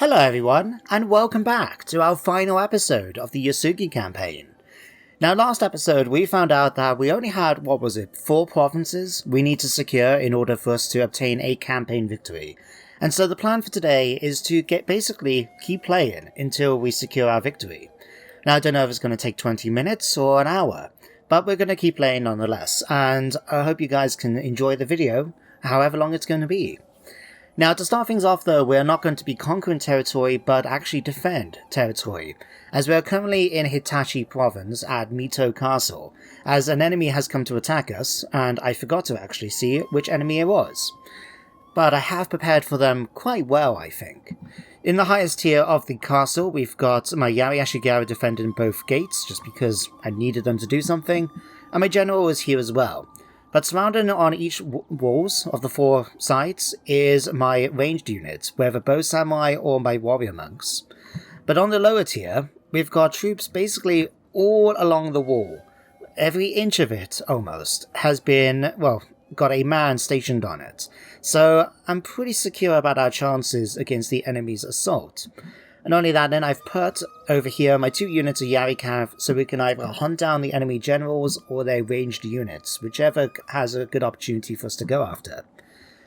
Hello everyone, and welcome back to our final episode of the Uesugi campaign. Now last episode we found out that we only had, 4 provinces we need to secure in order for us to obtain a campaign victory. And so the plan for today is to basically keep playing until we secure our victory. Now I don't know if it's going to take 20 minutes or an hour, but we're going to keep playing nonetheless, and I hope you guys can enjoy the video, however long it's going to be. Now, to start things off though, we're not going to be conquering territory, but actually defend territory, as we are currently in Hitachi province at Mito Castle, as an enemy has come to attack us, and I forgot to actually see which enemy it was. But I have prepared for them quite well, I think. In the highest tier of the castle, we've got my Yari Ashigaru defending both gates, just because I needed them to do something, and my general is here as well. But surrounding on each walls of the 4 sides is my ranged units, whether bow samurai or my warrior monks. But on the lower tier, we've got troops basically all along the wall. Every inch of it, almost, has been, got a man stationed on it. So I'm pretty secure about our chances against the enemy's assault. And only that, then I've put over here my 2 units of Yari Cav, so we can either hunt down the enemy generals or their ranged units, whichever has a good opportunity for us to go after.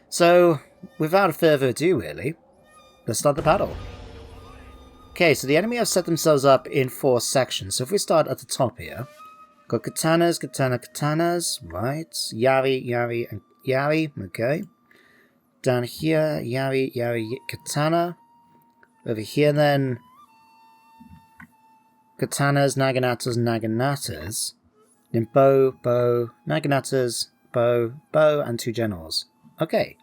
So, without further ado really, let's start the battle. Okay, so the enemy have set themselves up in 4 sections, so if we start at the top here, got katanas, katanas, right, Yari, and Yari, okay. Down here, Yari, katana. Over here then, katanas, naganatas, then bow, naganatas, bow, and 2 generals. Okay.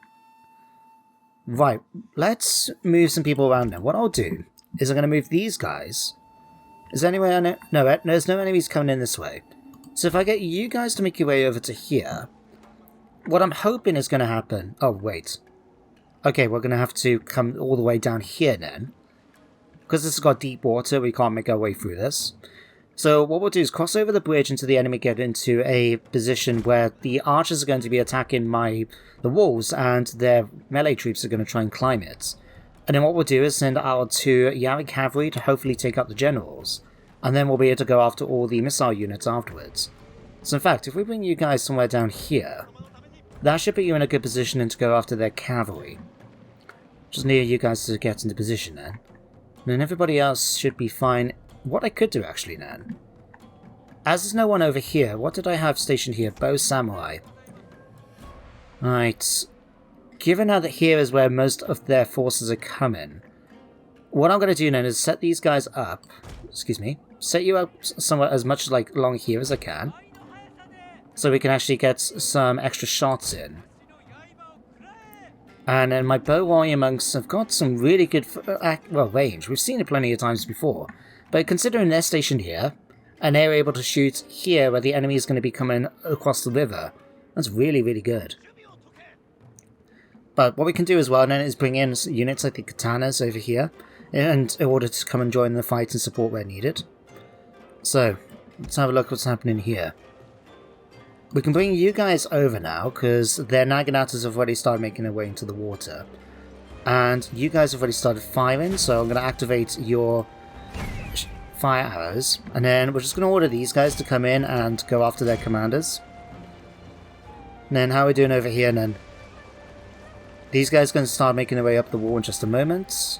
Right, let's move some people around now. What I'll do is I'm going to move these guys. Is there any way I know? No, there's no enemies coming in this way. So if I get you guys to make your way over to here, what I'm hoping is going to happen... Oh, wait. Okay, we're going to have to come all the way down here then. Because this has got deep water, we can't make our way through this. So what we'll do is cross over the bridge until the enemy get into a position where the archers are going to be attacking the walls, and their melee troops are going to try and climb it. And then what we'll do is send our 2 Yari cavalry to hopefully take out the generals. And then we'll be able to go after all the missile units afterwards. So in fact, if we bring you guys somewhere down here, that should put you in a good position to go after their cavalry. Just need you guys to get into position then. And then everybody else should be fine. What I could do actually then, as there's no one over here, what did I have stationed here? Bow samurai. Right. Given now that here is where most of their forces are coming, what I'm going to do then is set these guys up. Excuse me. Set you up somewhere as much along here as I can, so we can actually get some extra shots in. And then my bow warrior monks have got some really good range. We've seen it plenty of times before. But considering they're stationed here, and they're able to shoot here where the enemy is going to be coming across the river, that's really, really good. But what we can do as well then is bring in units like the katanas over here, in order to come and join the fight and support where needed. So, let's have a look what's happening here. We can bring you guys over now, because their naganatas have already started making their way into the water. And you guys have already started firing, so I'm going to activate your fire arrows. And then we're just going to order these guys to come in and go after their commanders. And then how are we doing over here then? These guys are going to start making their way up the wall in just a moment.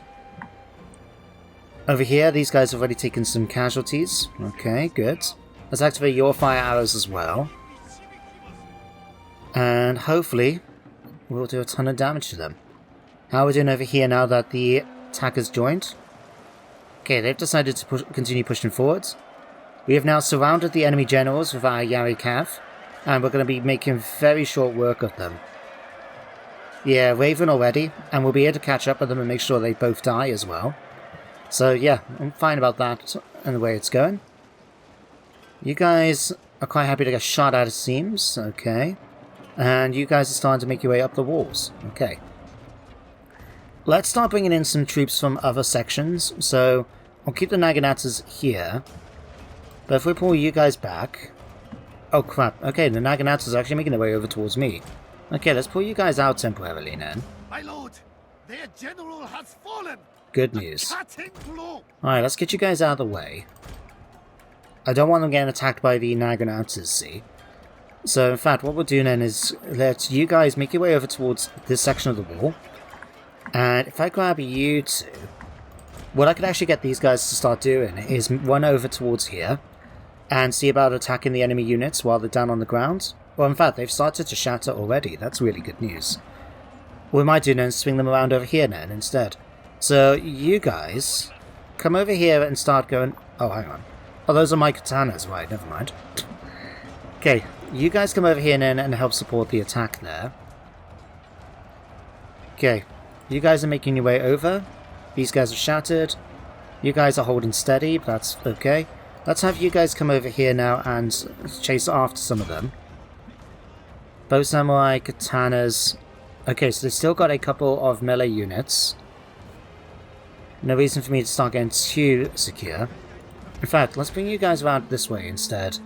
Over here, these guys have already taken some casualties. Okay, good. Let's activate your fire arrows as well. And hopefully, we'll do a ton of damage to them. How are we doing over here now that the attack has joined? Okay, they've decided to continue pushing forwards. We have now surrounded the enemy generals with our Yari Cav, and we're going to be making very short work of them. Yeah, Raven already, and we'll be able to catch up with them and make sure they both die as well. So yeah, I'm fine about that and the way it's going. You guys are quite happy to get shot at, it seems. Okay. And you guys are starting to make your way up the walls. Okay. Let's start bringing in some troops from other sections. So, I'll keep the Naganatas here. But if we pull you guys back... Oh crap, okay, the Naganatas are actually making their way over towards me. Okay, let's pull you guys out temporarily then. My lord, their general has fallen! Good news. Alright, let's get you guys out of the way. I don't want them getting attacked by the Naginators, see? So, in fact, what we'll do then is let you guys make your way over towards this section of the wall. And if I grab you two, what I could actually get these guys to start doing is run over towards here and see about attacking the enemy units while they're down on the ground. Well, in fact, they've started to shatter already. That's really good news. What we might do then is swing them around over here then instead. So, you guys come over here and start going... Oh, hang on. Oh, those are my katanas. Right, never mind. Okay, you guys come over here then and help support the attack there. Okay, you guys are making your way over. These guys are shattered. You guys are holding steady, but that's okay. Let's have you guys come over here now and chase after some of them. Bow samurai, katanas. Okay, so they've still got a couple of melee units. No reason for me to start getting too secure. In fact, let's bring you guys around this way instead.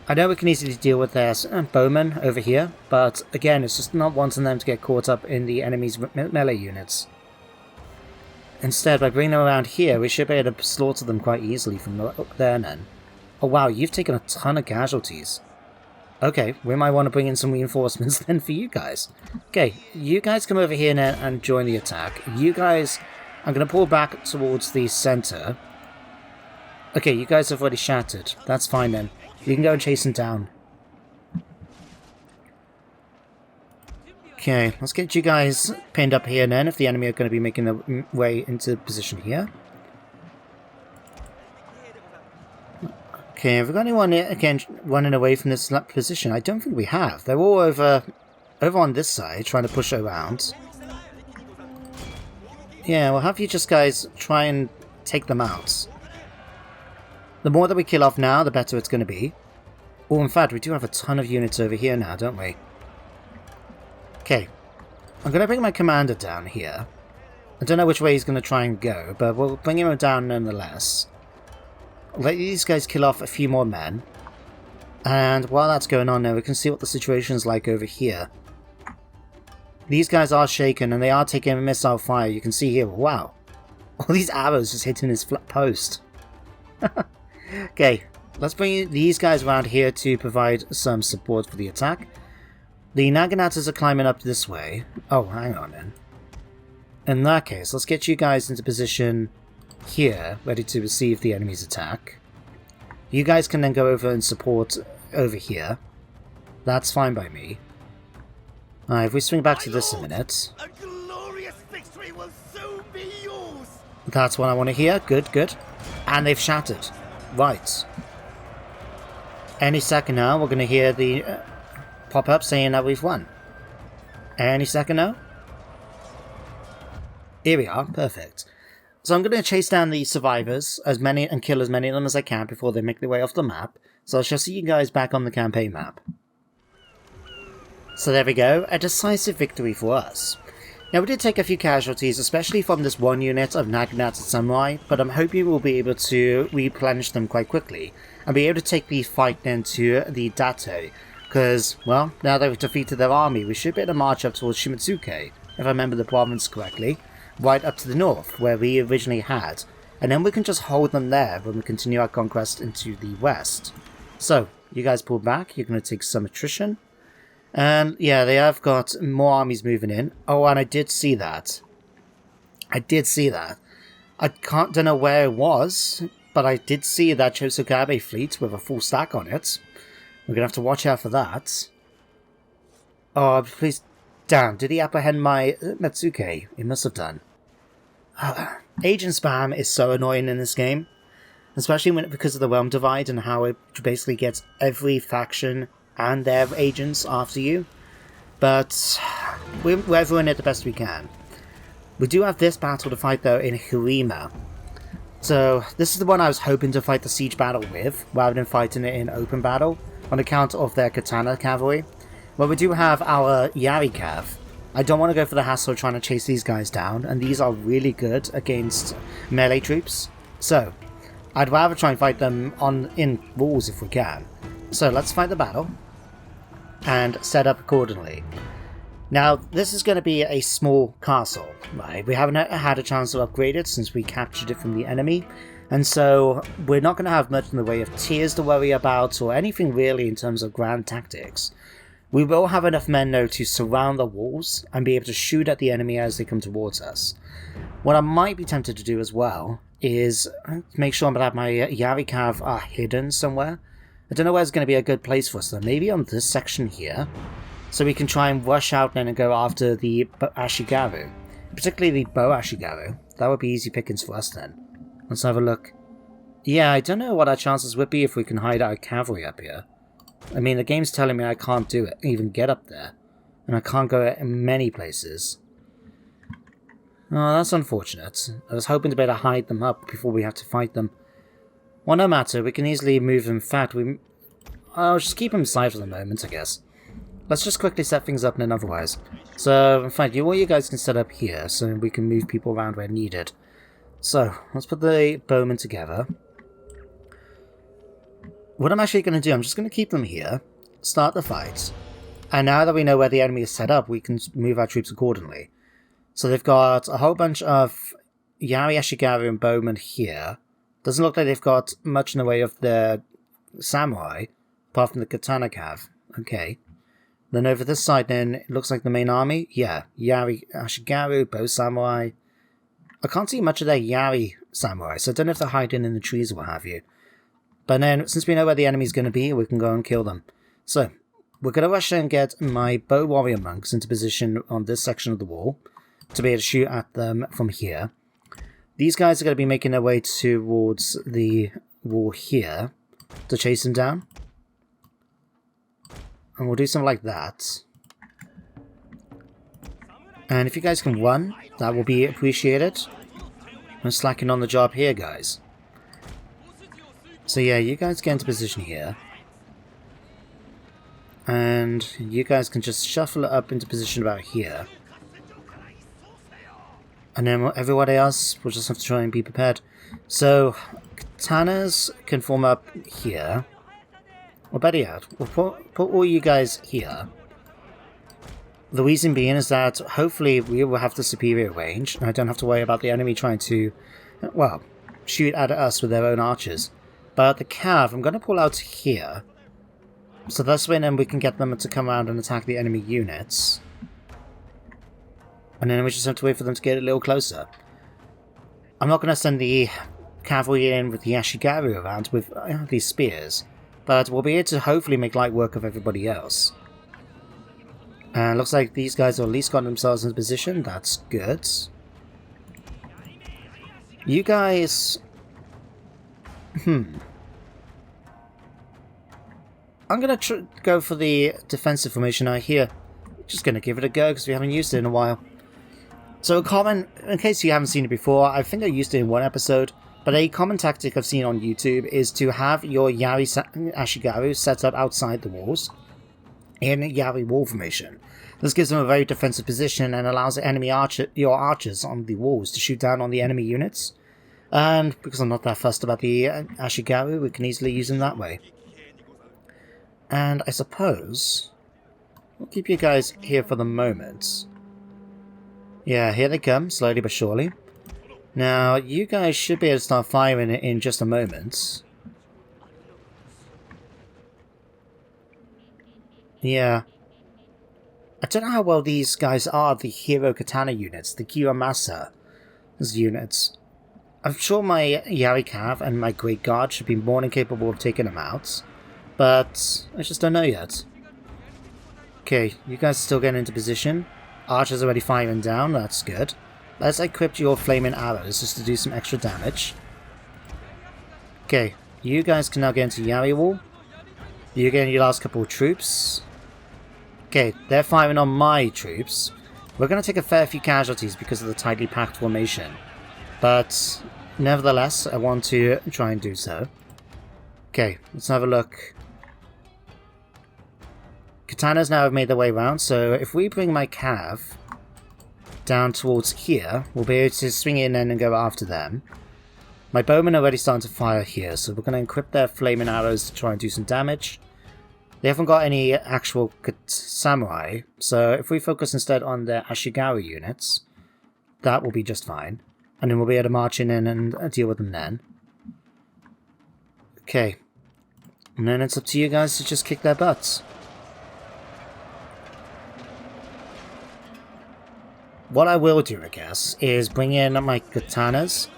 I know we can easily deal with their bowmen over here, but again, it's just not wanting them to get caught up in the enemy's melee units. Instead, by bringing them around here, we should be able to slaughter them quite easily from up there then. Oh wow, you've taken a ton of casualties. Okay, we might want to bring in some reinforcements then for you guys. Okay, you guys come over here now and join the attack. You guys, I'm going to pull back towards the center. Okay, you guys have already shattered. That's fine then. You can go and chase them down. Okay, let's get you guys pinned up here then if the enemy are going to be making their way into position here. Okay, have we got anyone again running away from this position? I don't think we have. They're all over on this side trying to push around. Yeah, we'll have you just guys try and take them out. The more that we kill off now, the better it's going to be. Oh, in fact, we do have a ton of units over here now, don't we? Okay, I'm going to bring my commander down here. I don't know which way he's going to try and go, but we'll bring him down nonetheless. Let these guys kill off a few more men. And while that's going on now, we can see what the situation's like over here. These guys are shaken and they are taking missile fire. You can see here, wow. All these arrows just hitting his flat post. Okay, let's bring these guys around here to provide some support for the attack. The Naginators are climbing up this way. Oh, hang on then. In that case, let's get you guys into position here, ready to receive the enemy's attack. You guys can then go over and support over here. That's fine by me. Alright, if we swing back to this a minute. A glorious victory will soon be yours. That's what I want to hear. Good, good. And they've shattered. Right. Any second now, we're going to hear the pop-up saying that we've won. Any second now. Here we are. Perfect. So I'm going to chase down the survivors and kill as many of them as I can before they make their way off the map. So I shall see you guys back on the campaign map. So there we go, a decisive victory for us. Now we did take a few casualties, especially from this one unit of Naginata Samurai, but I'm hoping we'll be able to replenish them quite quickly, and be able to take the fight then to the Dato, because, well, now that we've defeated their army, we should be able to march up towards Shimotsuke, if I remember the province correctly, right up to the north, where we originally had, and then we can just hold them there when we continue our conquest into the west. So, you guys pull back, you're going to take some attrition. And yeah, they have got more armies moving in. Oh, and I did see that. I don't know where it was, but I did see that Chosogabe fleet with a full stack on it. We're going to have to watch out for that. Oh, please. Damn, did he apprehend my Metsuke? He must have done. Agent spam is so annoying in this game. Especially because of the realm divide and how it basically gets every faction and their agents after you. But we're doing it the best we can. We do have this battle to fight though in Hirima. So this is the one I was hoping to fight the siege battle with, rather than fighting it in open battle, on account of their katana cavalry. But we do have our Yari Cav. I don't want to go for the hassle of trying to chase these guys down, and these are really good against melee troops. So, I'd rather try and fight them in walls if we can. So let's fight the battle and set up accordingly. Now, this is going to be a small castle, right? We haven't had a chance to upgrade it since we captured it from the enemy, and so we're not going to have much in the way of tiers to worry about or anything really in terms of grand tactics. We will have enough men though to surround the walls and be able to shoot at the enemy as they come towards us. What I might be tempted to do as well is make sure that my Yari Cav are hidden somewhere. I don't know where it's going to be a good place for us though. Maybe on this section here. So we can try and rush out then and go after the Ashigaru. Particularly the Bow Ashigaru. That would be easy pickings for us then. Let's have a look. Yeah, I don't know what our chances would be if we can hide our cavalry up here. I mean, the game's telling me I can't do it, even get up there. And I can't go in many places. Oh, that's unfortunate. I was hoping to be able to hide them up before we have to fight them. Well, no matter, we can easily move them. In fact, I'll just keep them aside for the moment, I guess. Let's just quickly set things up then otherwise. So, in fact, all you guys can set up here so we can move people around where needed. So, let's put the bowmen together. What I'm actually going to do, I'm just going to keep them here, start the fight, and now that we know where the enemy is set up, we can move our troops accordingly. So they've got a whole bunch of Yari, Ashigaru, and bowmen here. Doesn't look like they've got much in the way of their samurai, apart from the katana cav. Okay. Then over this side then, it looks like the main army. Yeah, Yari, Ashigaru, bow samurai. I can't see much of their Yari samurai, so I don't know if they're hiding in the trees or what have you. But then, since we know where the enemy's going to be, we can go and kill them. So, we're going to rush and get my bow warrior monks into position on this section of the wall to be able to shoot at them from here. These guys are going to be making their way towards the wall here to chase them down. And we'll do something like that. And if you guys can run, that will be appreciated. I'm slacking on the job here, guys. So yeah, you guys get into position here. And you guys can just shuffle it up into position about here. And then everybody else will just have to try and be prepared. So, katanas can form up here. Or better yet, we'll put all you guys here. The reason being is that hopefully we will have the superior range. And I don't have to worry about the enemy trying to, well, shoot at us with their own archers. But the cav, I'm going to pull out here. So that's when then we can get them to come around and attack the enemy units. And then we just have to wait for them to get a little closer. I'm not going to send the cavalry in with the Ashigaru around with these spears. But we'll be able to hopefully make light work of everybody else. And looks like these guys have at least got themselves in position. That's good. You guys... I'm going to go for the defensive formation out here. Just going to give it a go because we haven't used it in a while. So a common, in case you haven't seen it before, I think I used it in one episode, but a common tactic I've seen on YouTube is to have your Yari Ashigaru set up outside the walls in Yari wall formation. This gives them a very defensive position and allows the enemy your archers on the walls to shoot down on the enemy units. And because I'm not that fussed about the Ashigaru, we can easily use them that way. And I suppose we'll keep you guys here for the moment. Yeah, here they come, slowly but surely. Now, you guys should be able to start firing in just a moment. Yeah. I don't know how well these guys are, the hero katana units, the Kiramasa units. I'm sure my Yari Cav and my Great Guard should be more than capable of taking them out, but I just don't know yet. Okay, you guys are still getting into position. Archer's already firing down, that's good. Let's equip your flaming arrows just to do some extra damage. Okay, you guys can now get into Yari Wall. You're getting your last couple of troops. Okay, they're firing on my troops. We're going to take a fair few casualties because of the tightly packed formation. But, nevertheless, I want to try and do so. Okay, let's have a look. Katanas now have made their way around, so if we bring my cav down towards here, we'll be able to swing in and go after them. My bowmen are already starting to fire here, so we're going to equip their flaming arrows to try and do some damage. They haven't got any actual samurai, so if we focus instead on the Ashigaru units, that will be just fine. And then we'll be able to march in and deal with them then. Okay. And then it's up to you guys to just kick their butts. What I will do, I guess, is bring in my katanas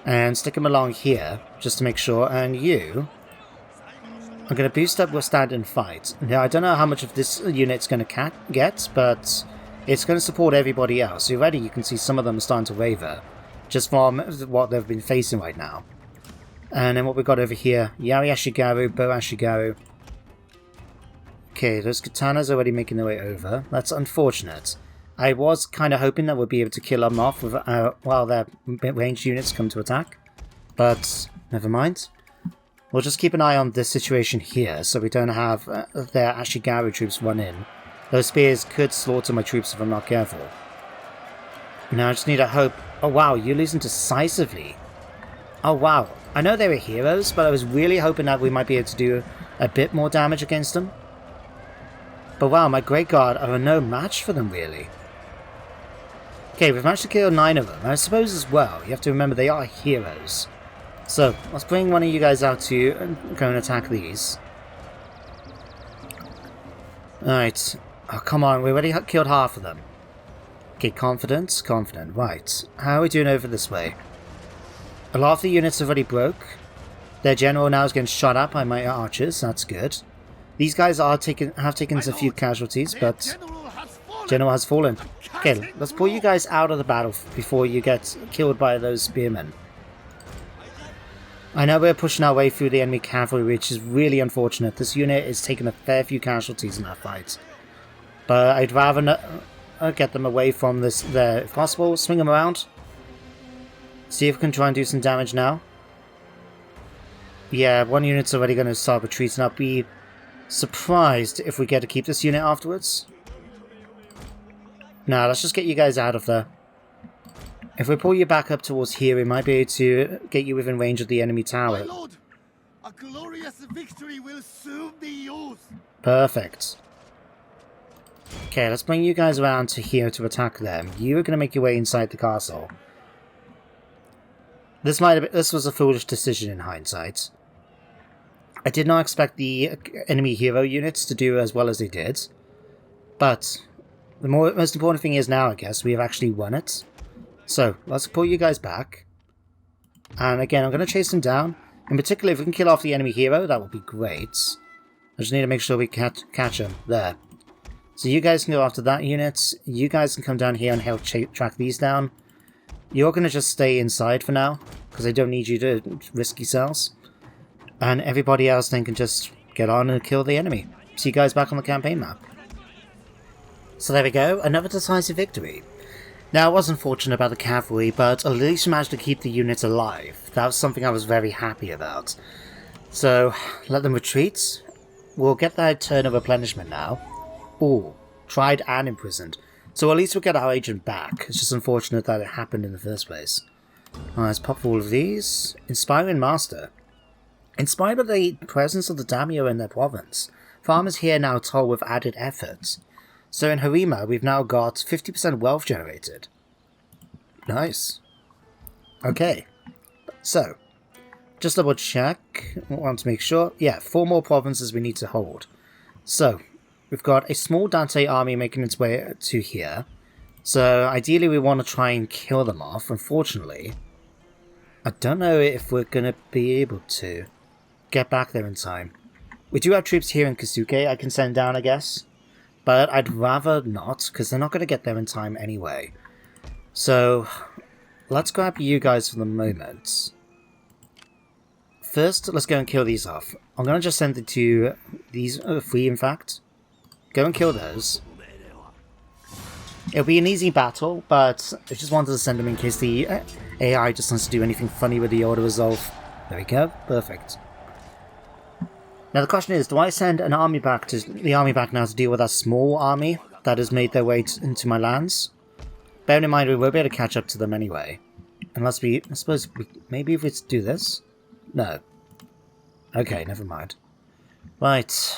and stick them along here, just to make sure, and you... I'm going to boost up your stand and fight. Now, I don't know how much of this unit's going to get, but it's going to support everybody else. Already you can see some of them are starting to waver, just from what they've been facing right now. And then what we've got over here, Yari Ashigaru, Bo Ashigaru. Okay, those katanas are already making their way over. That's unfortunate. I was kind of hoping that we'd be able to kill them off while their ranged units come to attack. But, never mind. We'll just keep an eye on this situation here, so we don't have their Ashigaru troops run in. Those spears could slaughter my troops if I'm not careful. Now I just need to hope... Oh wow, you're losing decisively. Oh wow. I know they were heroes, but I was really hoping that we might be able to do a bit more damage against them. But wow, my Great Guard are no match for them, really. Okay, we've managed to kill 9 of them. I suppose as well, you have to remember they are heroes. So, let's bring one of you guys out to go and attack these. Alright. Oh, come on, we already killed half of them. Okay, confident, confident. Right. How are we doing over this way? A lot of the units have already broke. Their general now is getting shot at by my archers. That's good. These guys have taken a few casualties, but general has fallen. Okay, let's pull you guys out of the battle before you get killed by those spearmen. I know we're pushing our way through the enemy cavalry, which is really unfortunate. This unit is taking a fair few casualties in that fight. But I'd rather get them away from this there. If possible, swing them around. See if we can try and do some damage now. Yeah, one unit's already going to start retreating. I'll be surprised if we get to keep this unit afterwards. Now, let's just get you guys out of there. If we pull you back up towards here, we might be able to get you within range of the enemy tower. My lord, a glorious victory will soon be yours. Perfect. Okay, let's bring you guys around to here to attack them. You are going to make your way inside the castle. This was a foolish decision in hindsight. I did not expect the enemy hero units to do as well as they did. But the most important thing is now, I guess, we have actually won it. So, let's pull you guys back. And again, I'm going to chase them down. In particular, if we can kill off the enemy hero, that would be great. I just need to make sure we catch him. There. So you guys can go after that unit. You guys can come down here and help track these down. You're going to just stay inside for now, because I don't need you to risk yourselves. And everybody else then can just get on and kill the enemy. See you guys back on the campaign map. So there we go, another decisive victory. Now, I was unfortunate about the cavalry, but at least we managed to keep the units alive. That was something I was very happy about. So, let them retreat. We'll get that turn of replenishment now. Ooh, tried and imprisoned. So at least we'll get our agent back. It's just unfortunate that it happened in the first place. Let's pop all of these. Inspiring Master. Inspired by the presence of the daimyo in their province, farmers here now toil with added effort. So in Harima, we've now got 50% wealth generated. Nice. Okay. So, just double check. I want to make sure. Yeah, 4 more provinces we need to hold. So, we've got a small Dante army making its way to here. So, ideally we want to try and kill them off. Unfortunately, I don't know if we're going to be able to get back there in time. We do have troops here in Kasuke I can send down, I guess. But I'd rather not, because they're not going to get there in time anyway. So, let's grab you guys for the moment. First, let's go and kill these off. I'm going to just send it to these 3, in fact. Go and kill those. It'll be an easy battle, but I just wanted to send them in case the AI just wants to do anything funny with the auto-resolve. There we go. Perfect. Now the question is, do I send the army back now to deal with that small army that has made their way into my lands? Bearing in mind we will be able to catch up to them anyway. Unless I suppose, maybe if we do this? No. Okay, never mind. Right.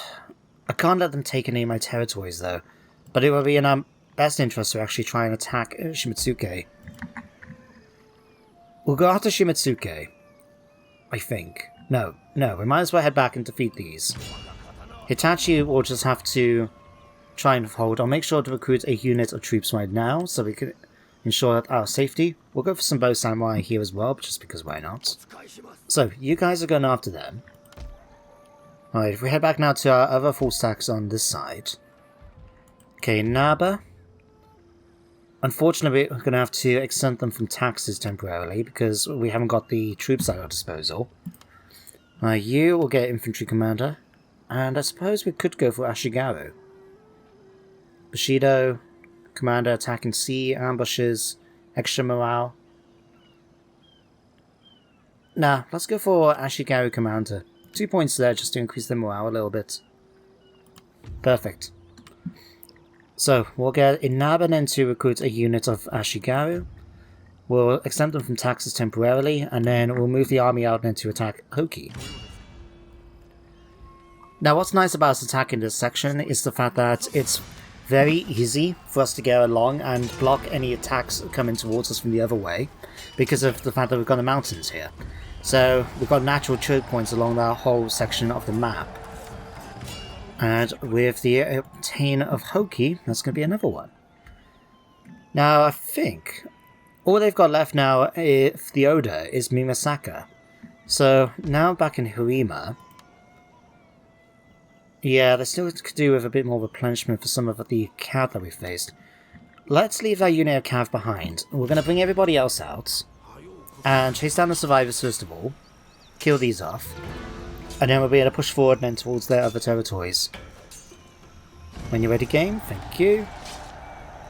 I can't let them take any of my territories though, but it will be in our best interest to actually try and attack Shimotsuke. We'll go after Shimotsuke, I think. No, we might as well head back and defeat these. Hitachi will just have to try and hold. I'll make sure to recruit a unit of troops right now so we can ensure our safety. We'll go for some bow samurai here as well, just because why not? So, you guys are going after them. Alright, if we head back now to our other full stacks on this side. Okay, Naba. Unfortunately, we're going to have to exempt them from taxes temporarily because we haven't got the troops at our disposal. You will get infantry commander, and I suppose we could go for Ashigaru. Bushido, commander, attacking sea, ambushes, extra morale. Nah, let's go for Ashigaru commander. 2 points there just to increase the morale a little bit. Perfect. So, we'll get Inaba then to recruit a unit of Ashigaru. We'll exempt them from taxes temporarily, and then we'll move the army out then to attack Hoki. Now, what's nice about us attacking this section is the fact that it's very easy for us to get along and block any attacks coming towards us from the other way, because of the fact that we've got the mountains here. So, we've got natural choke points along that whole section of the map. And with the obtain of Hoki, that's going to be another one. Now, I think all they've got left now, if the Oda, is Mimasaka. So, now back in Hirima, yeah, they still could do with a bit more replenishment for some of the cav that we faced. Let's leave that unit of cav behind. We're going to bring everybody else out, and chase down the survivors first of all, kill these off, and then we'll be able to push forward then towards their other territories. When you're ready, game, thank you.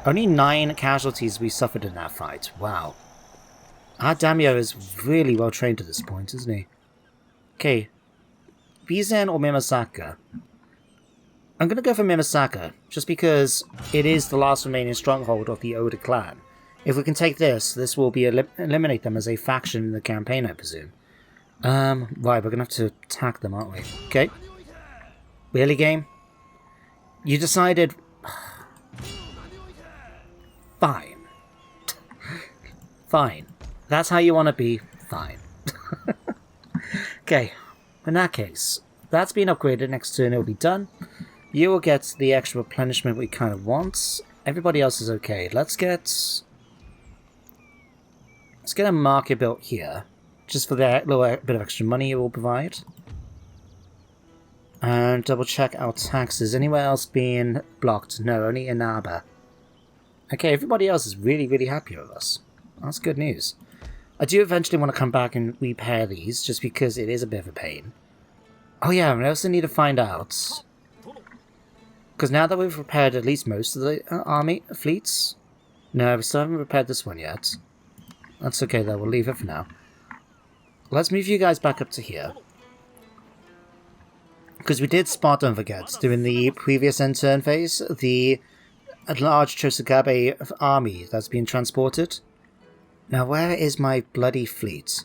Only 9 casualties we suffered in that fight, wow. Our daimyo is really well trained at this point, isn't he? Okay, Bizen or Mimasaka? I'm going to go for Mimasaka, just because it is the last remaining stronghold of the Oda clan. If we can take this, this will be eliminate them as a faction in the campaign, I presume. Right, we're going to have to attack them, aren't we? Okay. Really, game? You decided... Fine. Fine. That's how you want to be. Fine. Okay. In that case, that's been upgraded. Next turn it'll be done. You will get the extra replenishment we kind of want. Everybody else is okay. Let's get a market built here. Just for the little bit of extra money it will provide. And double check our taxes. Anywhere else being blocked? No, only Inaba. Okay, everybody else is really, really happy with us. That's good news. I do eventually want to come back and repair these, just because it is a bit of a pain. Oh yeah, we also need to find out... Because now that we've repaired at least most of the army fleets... No, we still haven't repaired this one yet. That's okay though, we'll leave it for now. Let's move you guys back up to here. Because we did spot, don't forget, during the previous end turn phase, the large Chosugabe army that's being transported. Now, where is my bloody fleet?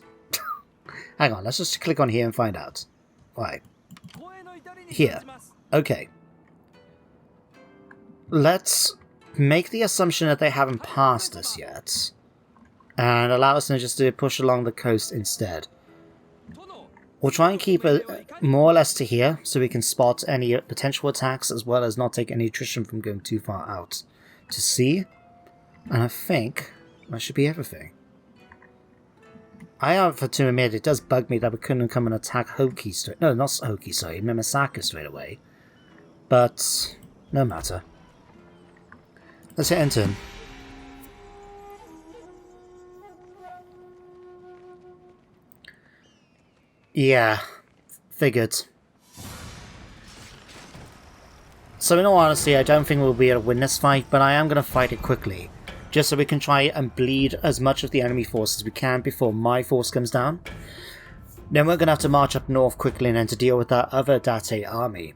Hang on, let's just click on here and find out. Right. Here. Okay. Let's make the assumption that they haven't passed us yet. And allow us to just to push along the coast instead. We'll try and keep it more or less to here, so we can spot any potential attacks, as well as not take any attrition from going too far out to sea. And I think that should be everything. I have to admit, it does bug me that we couldn't come and attack Hoki straight... No, not Hoki, sorry, Mimasaka straight away. But, no matter. Let's hit enter. Yeah, figured. So in all honesty, I don't think we'll be able to win this fight, but I am going to fight it quickly. Just so we can try and bleed as much of the enemy force as we can before my force comes down. Then we're going to have to march up north quickly and then to deal with that other Date army.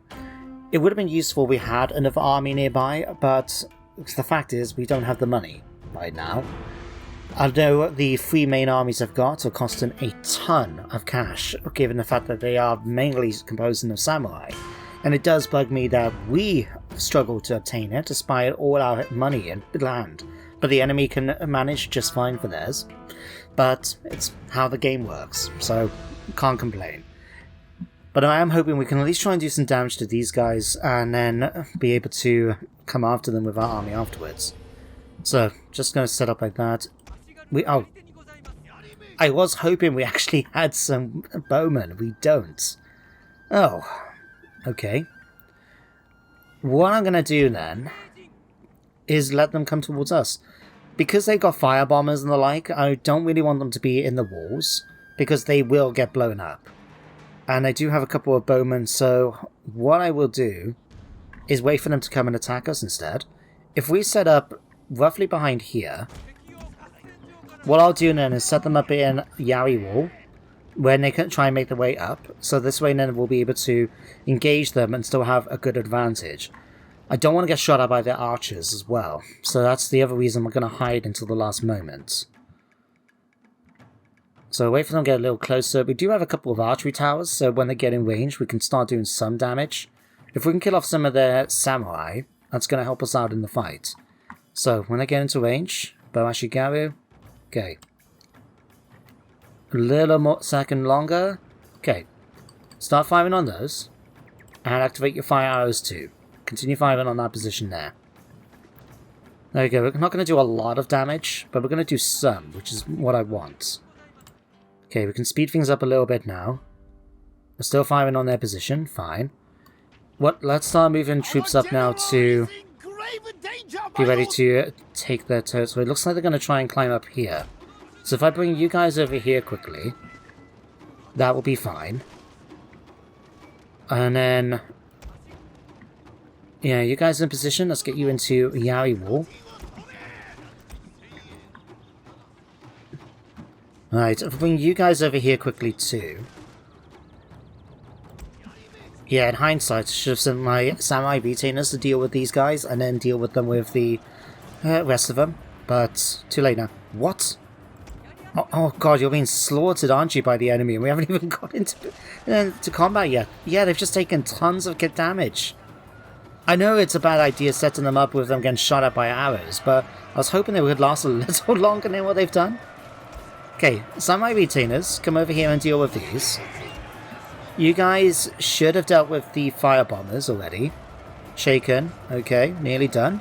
It would have been useful if we had another army nearby, but the fact is we don't have the money right now. Although the 3 main armies I've got are costing a ton of cash, given the fact that they are mainly composed of samurai. and it does bug me that we struggle to obtain it despite all our money and land, but the enemy can manage just fine for theirs. But it's how the game works, so can't complain. But I am hoping we can at least try and do some damage to these guys and then be able to come after them with our army afterwards. So, just going to set up like that. I was hoping we actually had some bowmen. We don't. Oh, okay. What I'm going to do then is let them come towards us. Because they've got fire bombers and the like, I don't really want them to be in the walls, because they will get blown up. And I do have a couple of bowmen, so what I will do is wait for them to come and attack us instead. If we set up roughly behind here, what I'll do then is set them up in Yari Wall, when they can try and make their way up, so this way then we'll be able to engage them and still have a good advantage. I don't want to get shot at by their archers as well, so that's the other reason we're going to hide until the last moment. So wait for them to get a little closer. We do have a couple of archery towers, so when they get in range we can start doing some damage. If we can kill off some of their samurai, that's going to help us out in the fight. So when they get into range, Boashigaru, okay. A little more second longer. Okay. Start firing on those. And activate your fire arrows too. Continue firing on that position there. There we go. We're not going to do a lot of damage, but we're going to do some, which is what I want. Okay, we can speed things up a little bit now. We're still firing on their position. Fine. Let's start moving troops up now to be ready to take their territory. It looks like they're going to try and climb up here. So if I bring you guys over here quickly, that will be fine. And then, yeah, you guys in position. Let's get you into Yari Wall. Alright, I'll bring you guys over here quickly too. Yeah, in hindsight, I should have sent my samurai retainers to deal with these guys and then deal with them with the rest of them. But too late now. What? Oh god, you're being slaughtered, aren't you, by the enemy? And we haven't even got into combat yet. Yeah, they've just taken tons of damage. I know it's a bad idea setting them up with them getting shot at by arrows, but I was hoping they would last a little longer than what they've done. Okay, samurai retainers, come over here and deal with these. You guys should have dealt with the fire bombers already. Shaken, okay, nearly done.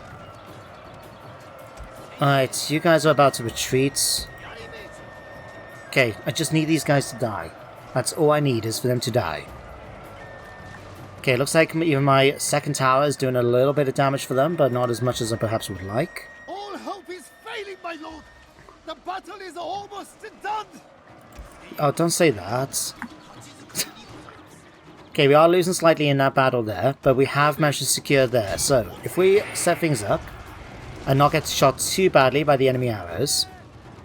Alright, you guys are about to retreat. Okay, I just need these guys to die. That's all I need, is for them to die. Okay, looks like even my second tower is doing a little bit of damage for them, but not as much as I perhaps would like. All hope is failing, my lord. The battle is almost done. Oh, don't say that. Okay, we are losing slightly in that battle there, but we have managed to secure there. So, if we set things up and not get shot too badly by the enemy arrows,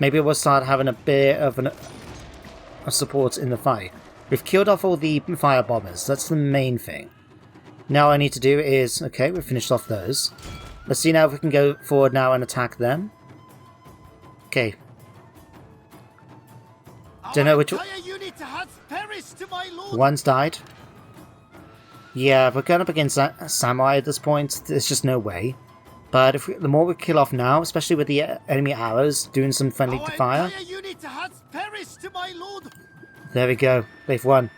maybe we'll start having a bit of a support in the fight. We've killed off all the fire bombers. That's the main thing. Now all I need to do is... Okay, we've finished off those. Let's see now if we can go forward now and attack them. Okay. Don't know which... One's died. Yeah, we're going up against samurai at this point. There's just no way. But if the more we kill off now, especially with the enemy arrows doing some friendly fire. There we go. They've won.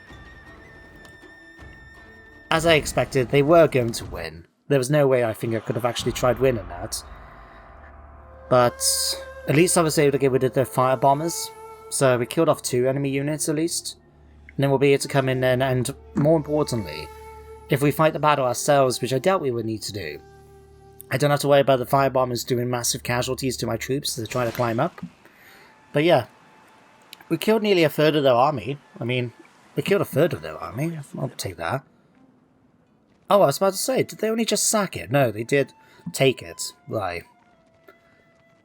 As I expected, they were going to win. There was no way I think I could have actually tried winning that. But at least I was able to get rid of the fire bombers. So we killed off 2 enemy units at least. And then we'll be able to come in then, and more importantly, if we fight the battle ourselves, which I doubt we would need to do, I don't have to worry about the fire bombers doing massive casualties to my troops as they try to climb up. But yeah, we killed nearly a third of their army. I mean, we killed a third of their army. I'll take that. Oh, I was about to say, did they only just sack it? No, they did take it. Right.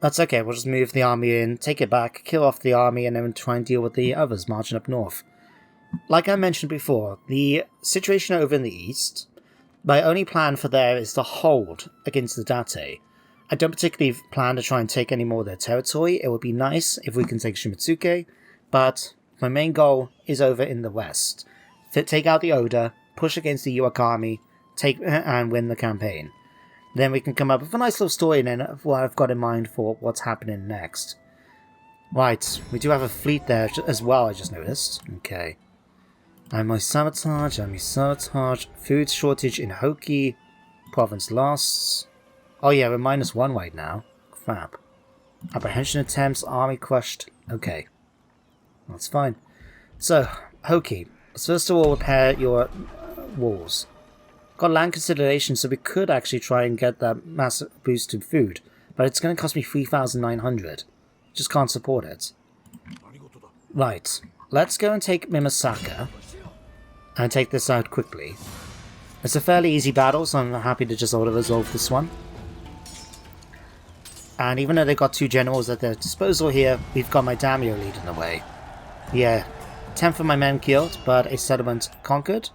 That's okay, we'll just move the army in, take it back, kill off the army, and then try and deal with the others marching up north. Like I mentioned before, the situation over in the east, my only plan for there is to hold against the Date. I don't particularly plan to try and take any more of their territory. It would be nice if we can take Shimotsuke, but my main goal is over in the west. Take out the Oda, push against the Uesugi, take and win the campaign. Then we can come up with a nice little story then of what I've got in mind for what's happening next. Right, we do have a fleet there as well, I just noticed. Okay. Enemy sabotage, food shortage in Hoki, province lost. Oh yeah, we're -1 right now. Crap. Apprehension attempts, army crushed. Okay. That's fine. So, Hoki, let's first of all repair your walls. Got land consideration, so we could actually try and get that massive boost in food, but it's going to cost me 3,900. Just can't support it. Right, let's go and take Mimasaka and take this out quickly. It's a fairly easy battle, so I'm happy to just auto-resolve this one. And even though they've got 2 generals at their disposal here, we've got my daimyo leading the way. Yeah, 10 of my men killed, but a settlement conquered.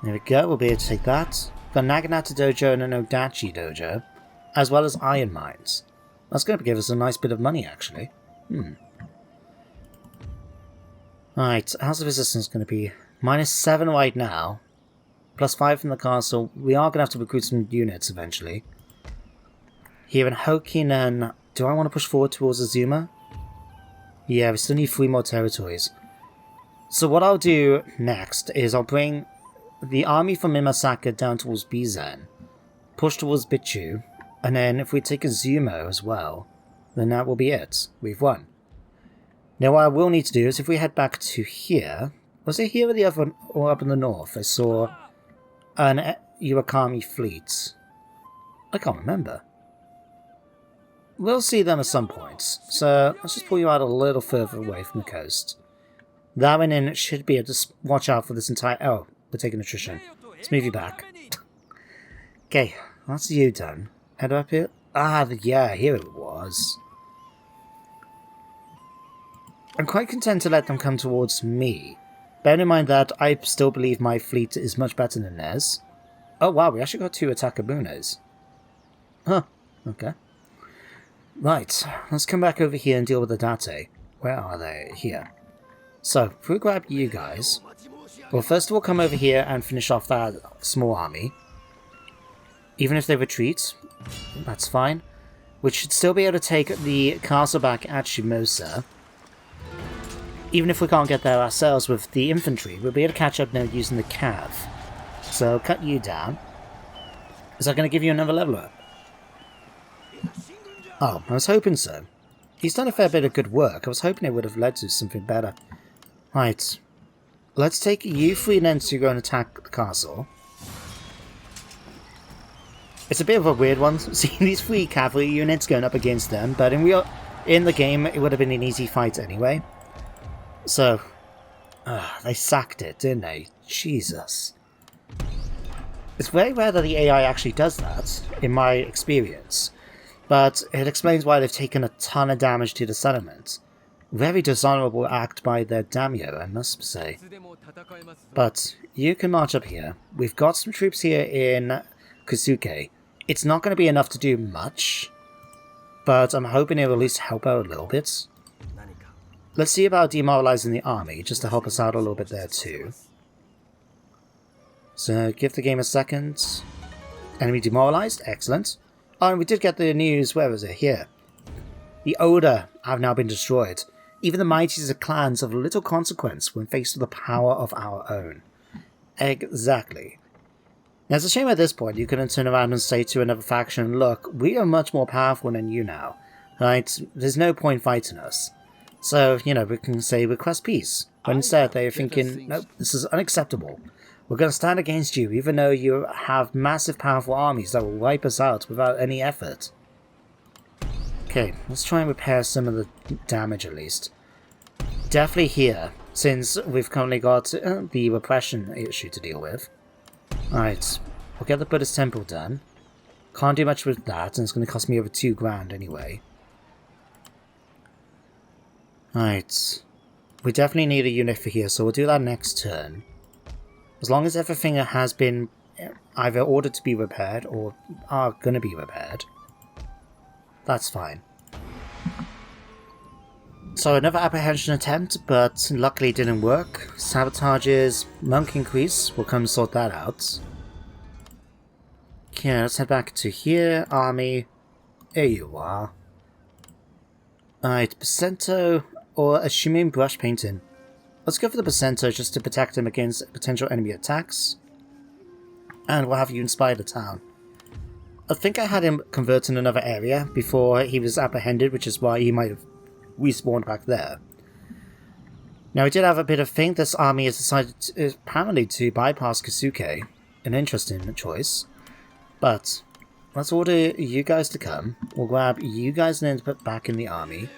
There we go, we'll be able to take that. Got Naginata Dojo and an Odachi Dojo, as well as iron mines. That's going to give us a nice bit of money, actually. Alright, how's the resistance going to be? -7 right now. +5 from the castle. We are going to have to recruit some units eventually. Here in Hokkien, do I want to push forward towards Azuma? Yeah, we still need 3 more territories. So what I'll do next is I'll bring the army from Mimasaka down towards Bizen, push towards Bichu, and then if we take Azuma as well, then that will be it. We've won. Now what I will need to do is if we head back to here, was it here or the other, or up in the north? I saw an Uesugi fleet. I can't remember. We'll see them at some point, so let's just pull you out a little further away from the coast. That one in should be able to watch out for this entire... Oh, we're taking attrition. Let's move you back. Okay, that's you done. Head up here. Ah, yeah, here it was. I'm quite content to let them come towards me. Bear in mind that I still believe my fleet is much better than theirs. Oh wow, we actually got 2 Atakabunas. Huh, okay. Right, let's come back over here and deal with the Date. Where are they? Here. So, if we grab you guys, well, first of all, come over here and finish off that small army. Even if they retreat, that's fine. We should still be able to take the castle back at Shimosa. Even if we can't get there ourselves with the infantry, we'll be able to catch up now using the cav. So, cut you down. Is that going to give you another level up? Oh, I was hoping so. He's done a fair bit of good work. I was hoping it would have led to something better. Right. Let's take you 3 then to go and attack the castle. It's a bit of a weird one, seeing these 3 cavalry units going up against them, but in the game it would have been an easy fight anyway. So, they sacked it, didn't they? Jesus. It's very rare that the AI actually does that, in my experience. But it explains why they've taken a ton of damage to the settlement. Very dishonourable act by their daimyo, I must say. But you can march up here. We've got some troops here in Kusuke. It's not going to be enough to do much, but I'm hoping it will at least help out a little bit. Let's see about demoralizing the army, just to help us out a little bit there too. So, give the game a second. Enemy demoralized, excellent. Oh, and we did get the news, where was it? Here. The Oda have now been destroyed. Even the mightiest of clans have little consequence when faced with the power of our own. Exactly. Now, it's a shame at this point you couldn't turn around and say to another faction, look, we are much more powerful than you now. Right? There's no point fighting us. So, you know, we can say request peace. But instead they're thinking, nope, this is unacceptable. We're going to stand against you, even though you have massive powerful armies that will wipe us out without any effort. Okay, let's try and repair some of the damage at least. Definitely here, since we've currently got the repression issue to deal with. Alright, we'll get the Buddhist temple done. Can't do much with that, and it's going to cost me over 2 grand anyway. Alright, we definitely need a unit for here, so we'll do that next turn. As long as everything has been either ordered to be repaired or are going to be repaired, that's fine. So another apprehension attempt, but luckily it didn't work. Sabotages, monk increase, we'll come sort that out. Okay, let's head back to here, army. There you are. Alright, Percento or assuming brush painting. Let's go for the Percento just to protect him against potential enemy attacks. And we'll have you inspire the town. I think I had him convert in another area before he was apprehended, which is why he might have respawned back there. Now, we did have a bit of think. This army has decided apparently to bypass Kasuke. An interesting choice. But let's order you guys to come. We'll grab you guys and then put back in the army.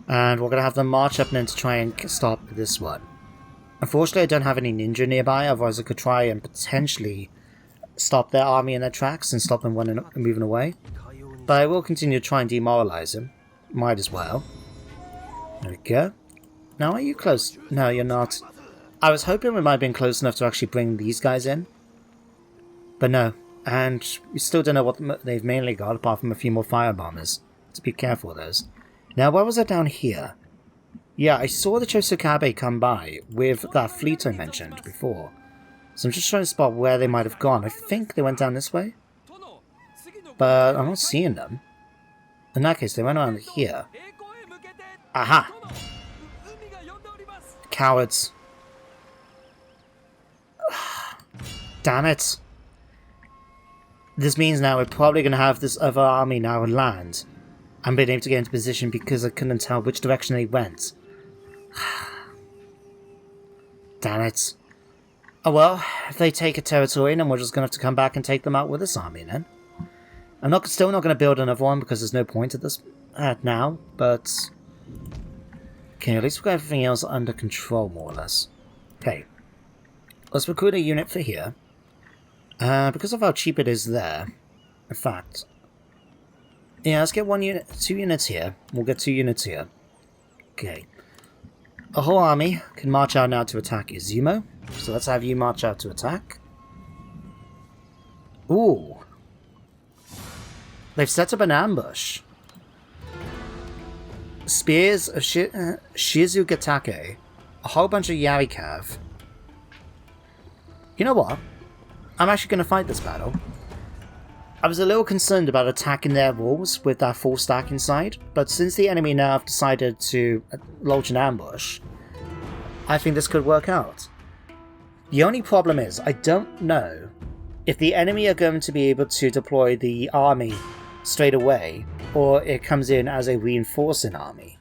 And we're going to have them march up and then to try and stop this one. Unfortunately, I don't have any ninja nearby, otherwise I could try and potentially stop their army in their tracks and stop them moving away. But I will continue to try and demoralize them. Might as well. There we go. Now, are you close? No, you're not. I was hoping we might have been close enough to actually bring these guys in. But no. And we still don't know what they've mainly got, apart from a few more firebombers. So be careful of those. Now, what was that down here? Yeah, I saw the Chosokabe come by with that fleet I mentioned before. So I'm just trying to spot where they might have gone. I think they went down this way. But I'm not seeing them. In that case, they went around here. Aha! Cowards. Damn it. This means now we're probably going to have this other army now land. And being able to get into position because I couldn't tell which direction they went. Damn it. Oh well, if they take a territory, then we're just going to have to come back and take them out with this army then. I'm still not going to build another one because there's no point at this now, but okay, at least we've got everything else under control more or less. Okay, let's recruit a unit for here. Because of how cheap it is there, in fact, yeah, let's get 2 units here. We'll get 2 units here. Okay, a whole army can march out now to attack Izumo, so let's have you march out to attack. Ooh. They've set up an ambush. Spears of Shizugatake. A whole bunch of Yarikav. You know what? I'm actually going to fight this battle. I was a little concerned about attacking their walls with that full stack inside, but since the enemy now have decided to launch an ambush, I think this could work out. The only problem is, I don't know if the enemy are going to be able to deploy the army straight away, or it comes in as a reinforcing army.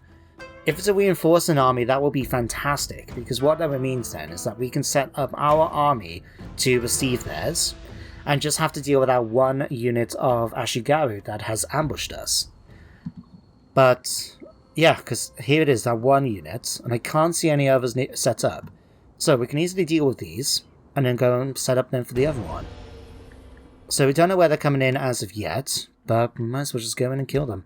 If it's a reinforcing army, that will be fantastic, because what that means then is that we can set up our army to receive theirs, and just have to deal with that one unit of Ashigaru that has ambushed us. But, yeah, because here it is, that one unit, and I can't see any others set up. So we can easily deal with these, and then go and set up them for the other one. So we don't know where they're coming in as of yet, but we might as well just go in and kill them.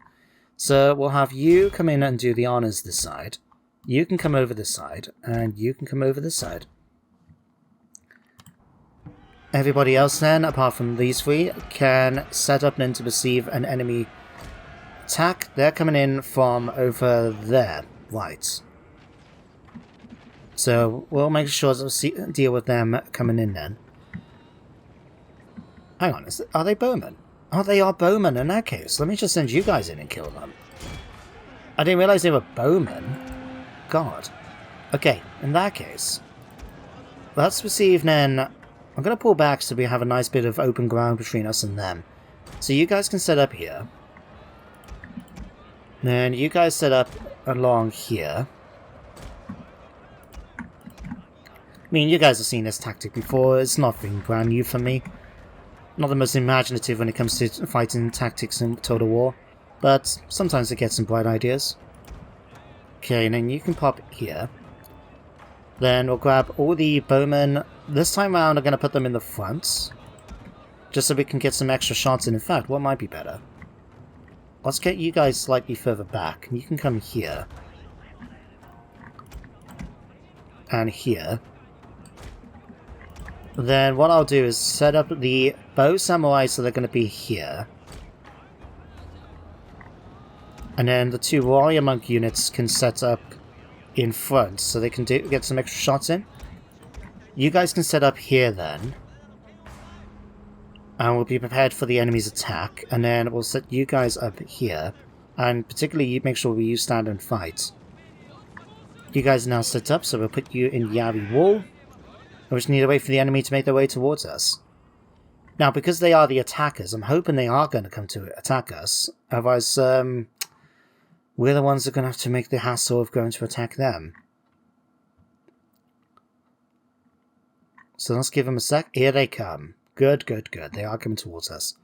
So we'll have you come in and do the honors this side. You can come over this side, and you can come over this side. Everybody else then, apart from these 3, can set up then to receive an enemy attack. They're coming in from over there. Right. So we'll make sure to deal with them coming in then. Hang on, are they bowmen? Oh, they are bowmen in that case. Let me just send you guys in and kill them. I didn't realize they were bowmen. God. Okay, in that case, let's receive then. I'm going to pull back so we have a nice bit of open ground between us and them. So you guys can set up here. Then you guys set up along here. I mean, you guys have seen this tactic before. It's nothing brand new for me. Not the most imaginative when it comes to fighting tactics in Total War, but sometimes I get some bright ideas. Okay, and then you can pop here. Then we'll grab all the bowmen. This time around I'm going to put them in the front, just so we can get some extra shots in. In fact, what might be better? Let's get you guys slightly further back. You can come here. And here. Then what I'll do is set up the bow samurai so they're going to be here. And then the 2 warrior monk units can set up in front, so they can get some extra shots in. You guys can set up here then. And we'll be prepared for the enemy's attack. And then we'll set you guys up here. And particularly, you make sure we use stand and fight. You guys are now set up, so we'll put you in Yari Wall. We just need to wait for the enemy to make their way towards us. Now, because they are the attackers, I'm hoping they are going to come to attack us. Otherwise, we're the ones that are going to have to make the hassle of going to attack them. So let's give them a sec. Here they come. Good, good, good. They are coming towards us.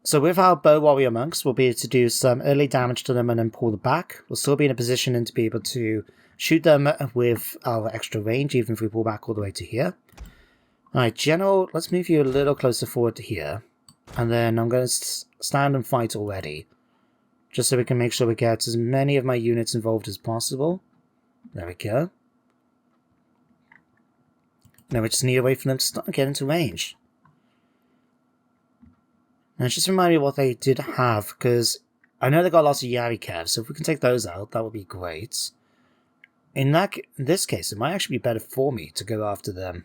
So with our bow warrior monks, we'll be able to do some early damage to them and then pull them back. We'll still be in a position to be able to shoot them with our extra range, even if we pull back all the way to here. Alright, General, let's move you a little closer forward to here. And then I'm going to stand and fight already. Just so we can make sure we get as many of my units involved as possible. There we go. Now we just need to wait for them to start getting into range. Now just remind me what they did have, because I know they got lots of Yari Cavs, so if we can take those out, that would be great. In this case, it might actually be better for me to go after them.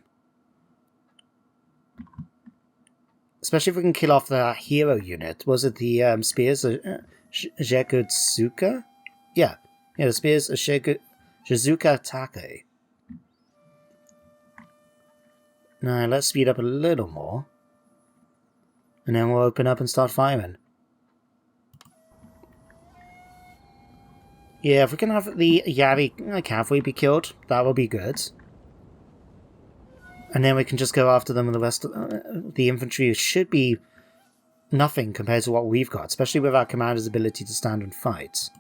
Especially if we can kill off the hero unit. Was it the spears of Jekutsuka? Yeah, the spears of Shizuka Take. Now let's speed up a little more. And then we'll open up and start firing. Yeah, if we can have the Yari cavalry be killed, that will be good. And then we can just go after them, and the rest of the infantry should be nothing compared to what we've got, especially with our commander's ability to stand and fight.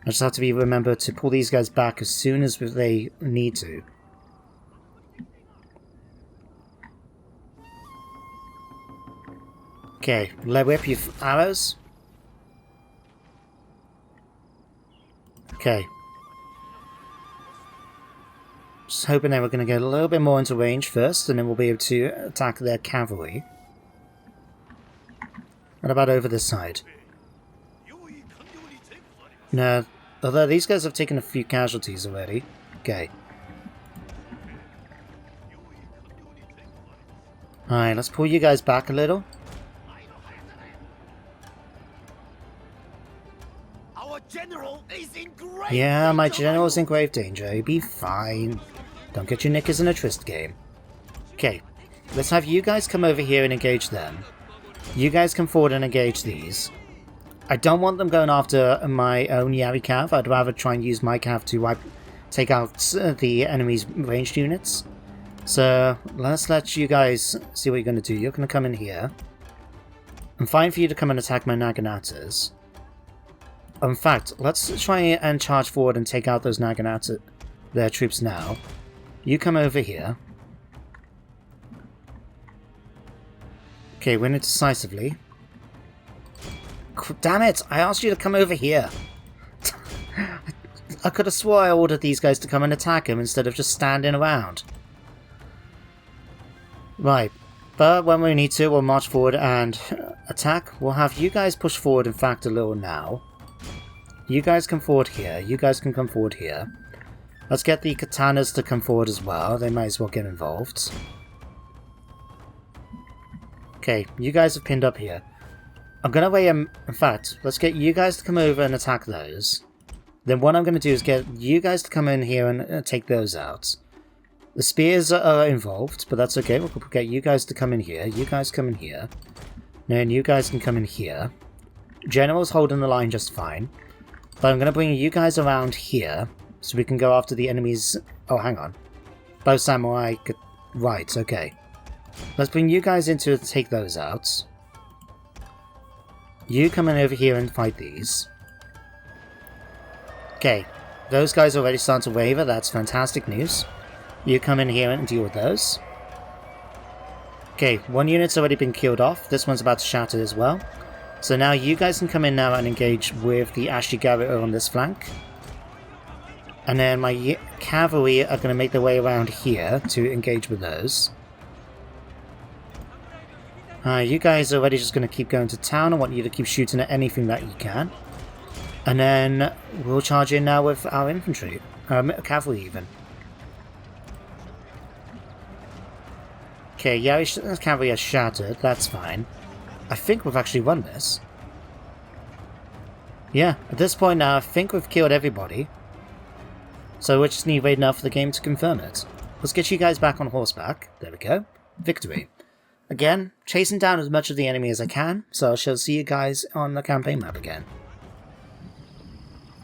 I just have to remember to pull these guys back as soon as they need to. Okay, let whip your arrows. Okay. Just hoping that we're going to get a little bit more into range first, and then we'll be able to attack their cavalry. What about over this side? No, although these guys have taken a few casualties already. Okay. Alright, let's pull you guys back a little. Yeah, my general's in grave danger. He'll be fine. Don't get your knickers in a tryst game. Okay, let's have you guys come over here and engage them. You guys come forward and engage these. I don't want them going after my own Yari Cav. I'd rather try and use my Cav to take out the enemy's ranged units. So, let's let you guys see what you're going to do. You're going to come in here. I'm fine for you to come and attack my Naganatas. In fact, let's try and charge forward and take out those Naginata, their troops now. You come over here. Okay, win it decisively. Damn it! I asked you to come over here! I could have swore I ordered these guys to come and attack him instead of just standing around. Right, but when we need to, we'll march forward and attack. We'll have you guys push forward, in fact, a little now. You guys come forward here. You guys can come forward here. Let's get the katanas to come forward as well. They might as well get involved. Okay, you guys have pinned up here. I'm going to weigh in fact, let's get you guys to come over and attack those. Then what I'm going to do is get you guys to come in here and take those out. The spears are involved, but that's okay. We'll get you guys to come in here. You guys come in here. Then you guys can come in here. General's holding the line just fine. But I'm going to bring you guys around here, so we can go after the enemies... Oh, hang on. Both samurai... Right, okay. Let's bring you guys in to take those out. You come in over here and fight these. Okay, those guys already start to waver, that's fantastic news. You come in here and deal with those. Okay, one unit's already been killed off, this one's about to shatter as well. So now you guys can come in now and engage with the Ashigaru on this flank. And then my cavalry are going to make their way around here to engage with those. You guys are already just going to keep going to town. I want you to keep shooting at anything that you can. And then we'll charge in now with our infantry. Cavalry even. Okay, yeah, his cavalry has shattered. That's fine. I think we've actually won this. Yeah, at this point now, I think we've killed everybody. So we just need to wait now for the game to confirm it. Let's get you guys back on horseback. There we go. Victory. Again, chasing down as much of the enemy as I can, so I shall see you guys on the campaign map again.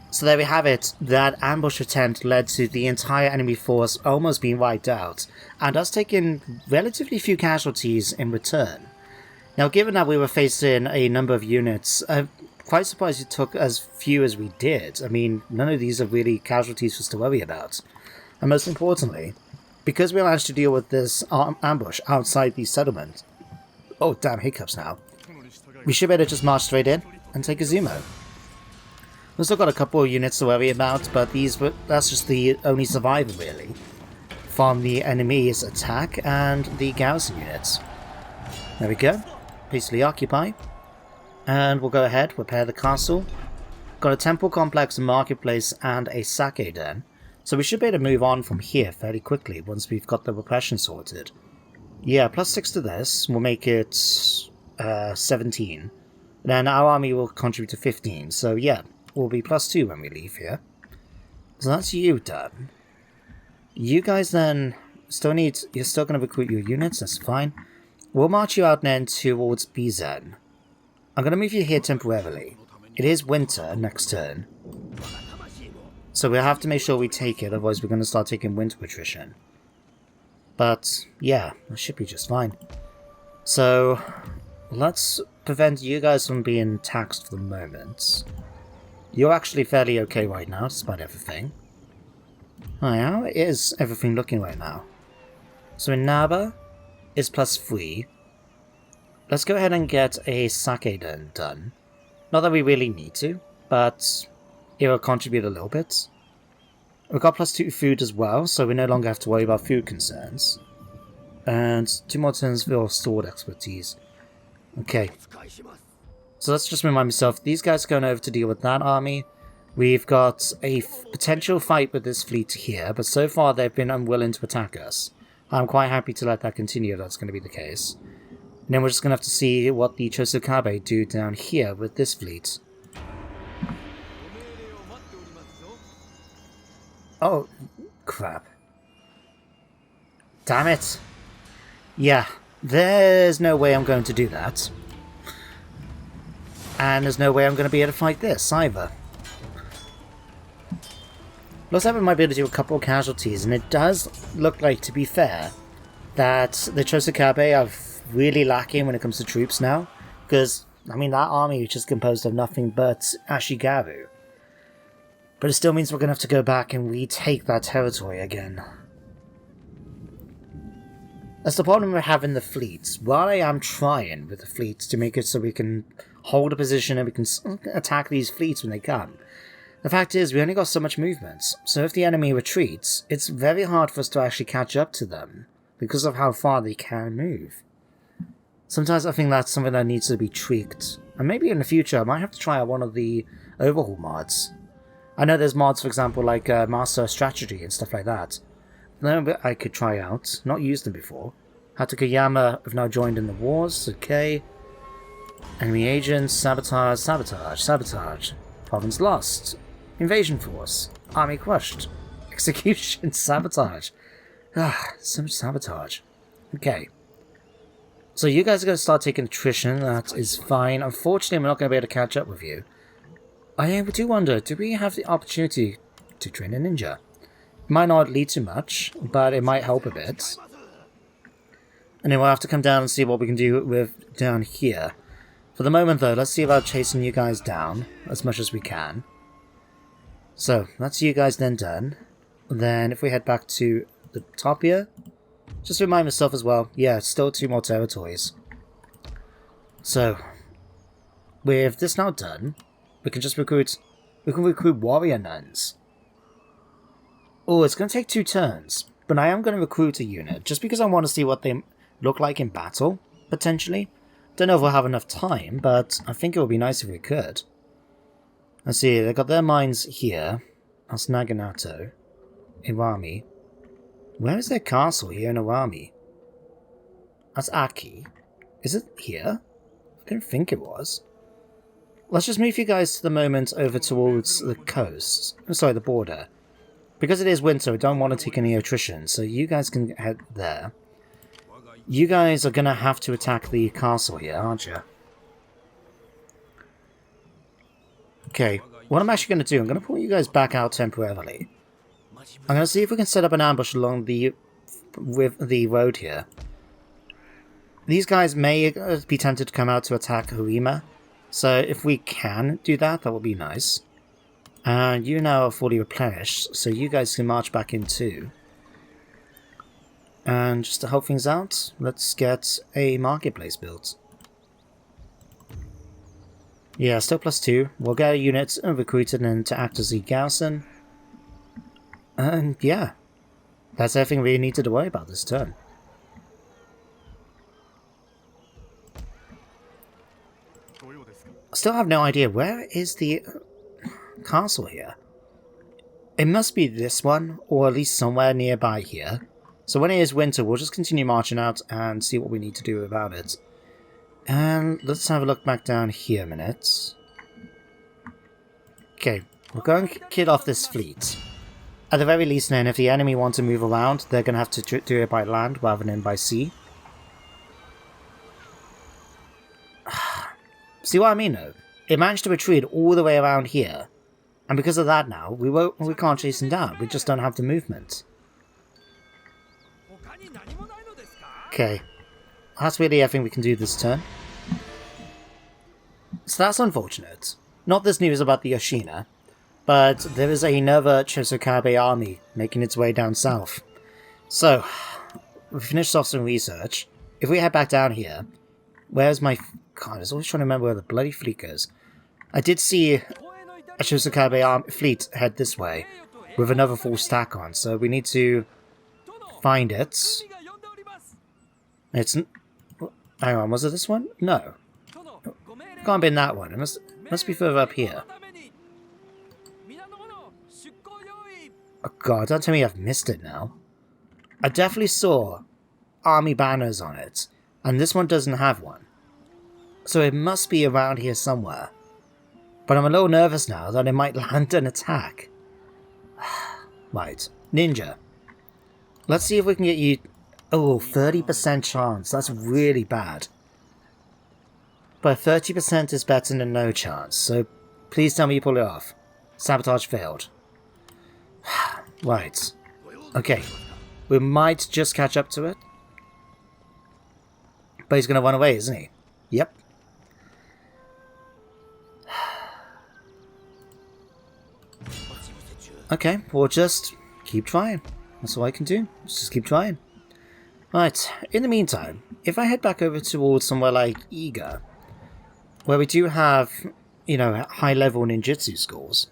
So there we have it. That ambush attempt led to the entire enemy force almost being wiped out, and us taking relatively few casualties in return. Now, given that we were facing a number of units, I'm quite surprised it took as few as we did. I mean, none of these are really casualties for us to worry about. And most importantly, because we managed to deal with this ambush outside the settlement... Oh, damn, hiccups now. We should be able to just march straight in and take Izumo. We've still got a couple of units to worry about, but that's just the only survivor, really, from the enemy's attack and the garrison units. There we go. Peacefully occupy. And we'll go ahead, repair the castle. Got a temple complex, a marketplace, and a sake den. So we should be able to move on from here fairly quickly once we've got the repression sorted. Yeah, +6 to this will make it 17. Then our army will contribute to 15, so yeah, we'll be +2 when we leave here. So that's you done. You guys then you're still going to recruit your units, that's fine. We'll march you out then towards Bizen. I'm going to move you here temporarily. It is winter next turn. So we'll have to make sure we take it, otherwise we're going to start taking winter attrition. But, yeah, that should be just fine. So, let's prevent you guys from being taxed for the moment. You're actually fairly okay right now, despite everything. How is everything looking right now? So in Naba, is +3. Let's go ahead and get a sake den done. Not that we really need to, but it will contribute a little bit. We've got +2 food as well, so we no longer have to worry about food concerns. And 2 more turns for sword expertise. Okay. So let's just remind myself, these guys are going over to deal with that army. We've got a potential fight with this fleet here, but so far they've been unwilling to attack us. I'm quite happy to let that continue if that's going to be the case. And then we're just going to have to see what the Chosokabe do down here with this fleet. Oh, crap. Damn it. Yeah, there's no way I'm going to do that. And there's no way I'm going to be able to fight this either. Looks like we might be able to do a couple of casualties, and it does look like, to be fair, that the Chosokabe are really lacking when it comes to troops now. Because, I mean, that army is just composed of nothing but Ashigaru. But it still means we're going to have to go back and retake that territory again. That's the problem we're having the fleets. While I am trying with the fleets to make it so we can hold a position and we can attack these fleets when they come, the fact is we only got so much movement. So if the enemy retreats, it's very hard for us to actually catch up to them because of how far they can move. Sometimes I think that's something that needs to be tweaked. And maybe in the future I might have to try out one of the overhaul mods. I know there's mods, for example, like Master Strategy and stuff like that. That I could try out. Not used them before. Hatakayama have now joined in the wars. Okay. Enemy agents. Sabotage. Sabotage. Sabotage. Province lost. Invasion force. Army crushed. Execution. Sabotage. Ah, so much sabotage. Okay. So you guys are going to start taking attrition. That is fine. Unfortunately, we're not going to be able to catch up with you. I do wonder, do we have the opportunity to train a ninja? It might not lead to much, but it might help a bit. And then we'll have to come down and see what we can do with down here. For the moment though, let's see about chasing you guys down as much as we can. So, that's you guys then done. Then if we head back to the top here, just to remind myself as well, yeah, still 2 more territories. So, with this now done, we can just recruit warrior nuns. Oh, it's going to take 2 turns, but I am going to recruit a unit, just because I want to see what they look like in battle, potentially. Don't know if we'll have enough time, but I think it would be nice if we could. Let's see, they got their mines here. That's Naganato. Iwami. Where is their castle here in Iwami? That's Aki. Is it here? I didn't think it was. Let's just move you guys to the moment over towards the coast. Sorry, the border. Because it is winter, I don't want to take any attrition, so you guys can head there. You guys are going to have to attack the castle here, aren't you? Okay, what I'm actually going to do, I'm going to pull you guys back out temporarily. I'm going to see if we can set up an ambush along the road here. These guys may be tempted to come out to attack Harima, so if we can do that, that would be nice. And you now are fully replenished, so you guys can march back in too. And just to help things out, let's get a marketplace built. Yeah, still +2. We'll get a unit recruited and to act as the garrison. And yeah, that's everything we need to worry about this turn. I still have no idea, where is the castle here? It must be this one, or at least somewhere nearby here. So when it is winter, we'll just continue marching out and see what we need to do about it. And let's have a look back down here a minute. Okay, we're going to kill off this fleet. At the very least then, if the enemy want to move around, they're going to have to do it by land rather than by sea. See what I mean though? It managed to retreat all the way around here. And because of that now, we can't chase them down, we just don't have the movement. Okay, that's really everything we can do this turn. So that's unfortunate. Not this news about the Yoshina, but there is another Chosokabe army making its way down south. So, we finished off some research. If we head back down here, where's my... God, I was always trying to remember where the bloody fleet goes. I did see a Chosokabe fleet head this way, with another full stack on, so we need to find it. It's... Hang on, was it this one? No. It can't be in that one. It must be further up here. Oh god, don't tell me I've missed it now. I definitely saw army banners on it, and this one doesn't have one. So it must be around here somewhere. But I'm a little nervous now that it might land an attack. Right, Ninja. Let's see if we can get you... Oh, 30% chance. That's really bad. But 30% is better than no chance, so please tell me you pull it off. Sabotage failed. Right. Okay. We might just catch up to it. But he's going to run away, isn't he? Yep. Okay, we'll just keep trying. That's all I can do. Let's just keep trying. Right, in the meantime, if I head back over towards somewhere like Iga, where we do have, you know, high-level ninjutsu schools,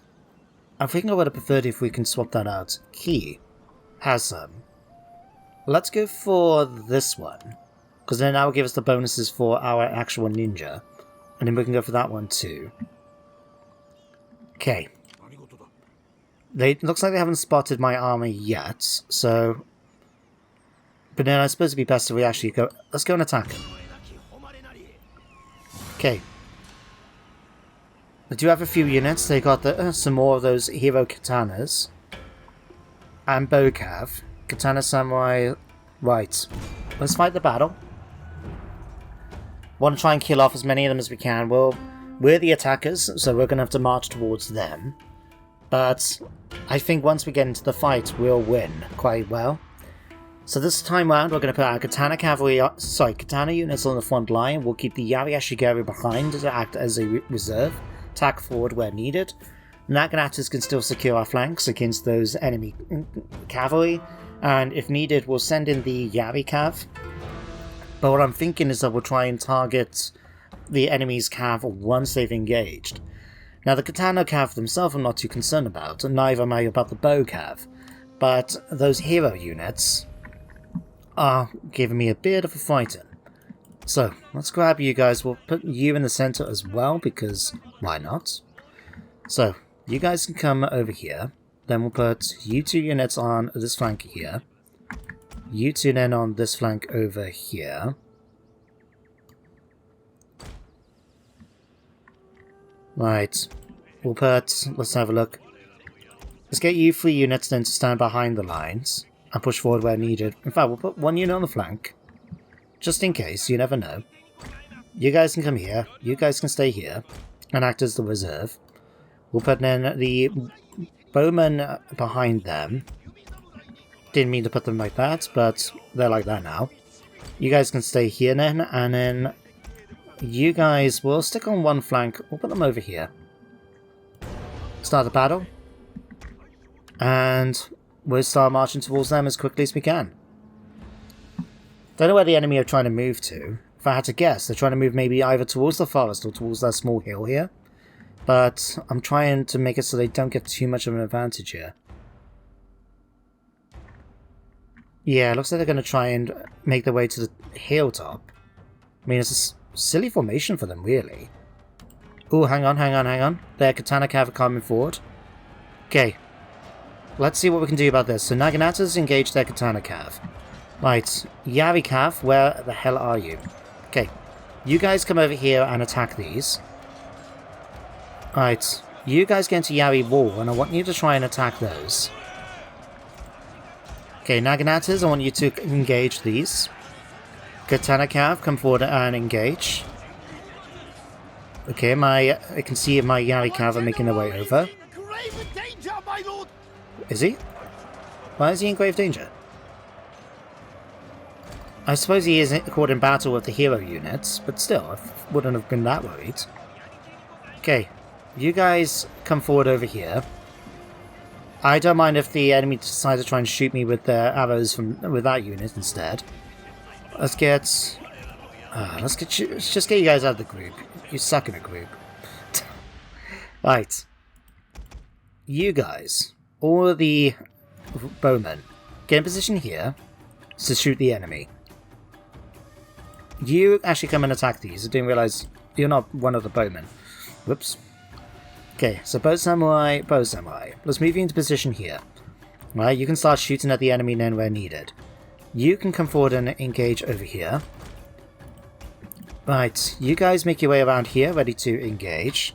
I think I would have preferred if we can swap that out. Ki has some. Let's go for this one, because then that will give us the bonuses for our actual ninja, and then we can go for that one too. Okay. Looks like they haven't spotted my army yet, so... But then I suppose it'd be best if we actually go... Let's go and attack them. Okay. I do have a few units. They got some more of those hero katanas. And bowcav. Katana samurai... Right. Let's fight the battle. Want to try and kill off as many of them as we can. Well, we're the attackers, so we're going to have to march towards them. But I think once we get into the fight, we'll win quite well. So this time round, we're going to put our katana units on the front line. We'll keep the Yari Ashigaru behind to act as a reserve, attack forward where needed. Naganatas can still secure our flanks against those enemy cavalry, and if needed, we'll send in the Yari Cav. But what I'm thinking is that we'll try and target the enemy's cav once they've engaged. Now the Katana Cav themselves I'm not too concerned about, and neither am I about the Bow Cav, but those hero units are giving me a bit of a frighten. So, let's grab you guys. We'll put you in the center as well, because why not? So, you guys can come over here. Then we'll put you 2 units on this flank here. You 2 then on this flank over here. Right. We'll put... let's have a look. Let's get you 3 units then to stand behind the lines and push forward where needed. In fact, we'll put 1 unit on the flank. Just in case, you never know. You guys can come here. You guys can stay here and act as the reserve. We'll put in the bowmen behind them. Didn't mean to put them like that, but they're like that now. You guys can stay here then, and then you guys will stick on one flank. We'll put them over here. Start the battle. And we'll start marching towards them as quickly as we can. Don't know where the enemy are trying to move to. If I had to guess, they're trying to move maybe either towards the forest or towards that small hill here. But I'm trying to make it so they don't get too much of an advantage here. Yeah, it looks like they're going to try and make their way to the hilltop. I mean, it's a silly formation for them, really. Oh, hang on. Their katana cav are coming forward. Okay. Let's see what we can do about this. So Naginata's engaged their katana cav. Right, Yari Cav, where the hell are you? Okay, you guys come over here and attack these. Right, you guys get into Yari Wall, and I want you to try and attack those. Okay, Naginatas, I want you to engage these. Katana Cav, come forward and engage. Okay, I can see my Yari Cav are making their way over. Grave danger, my lord! Is he? Why is he in grave danger? I suppose he is caught in battle with the hero units, but still, I wouldn't have been that worried. Okay, you guys come forward over here. I don't mind if the enemy decides to try and shoot me with their arrows with that unit instead. Let's just get you guys out of the group. You suck in a group. Right. You guys, all of the bowmen, get in position here to shoot the enemy. You actually come and attack these. I didn't realise you're not one of the bowmen. Whoops. Okay, so bow samurai. Let's move you into position here. Right, you can start shooting at the enemy then where needed. You can come forward and engage over here. Right, you guys make your way around here, ready to engage.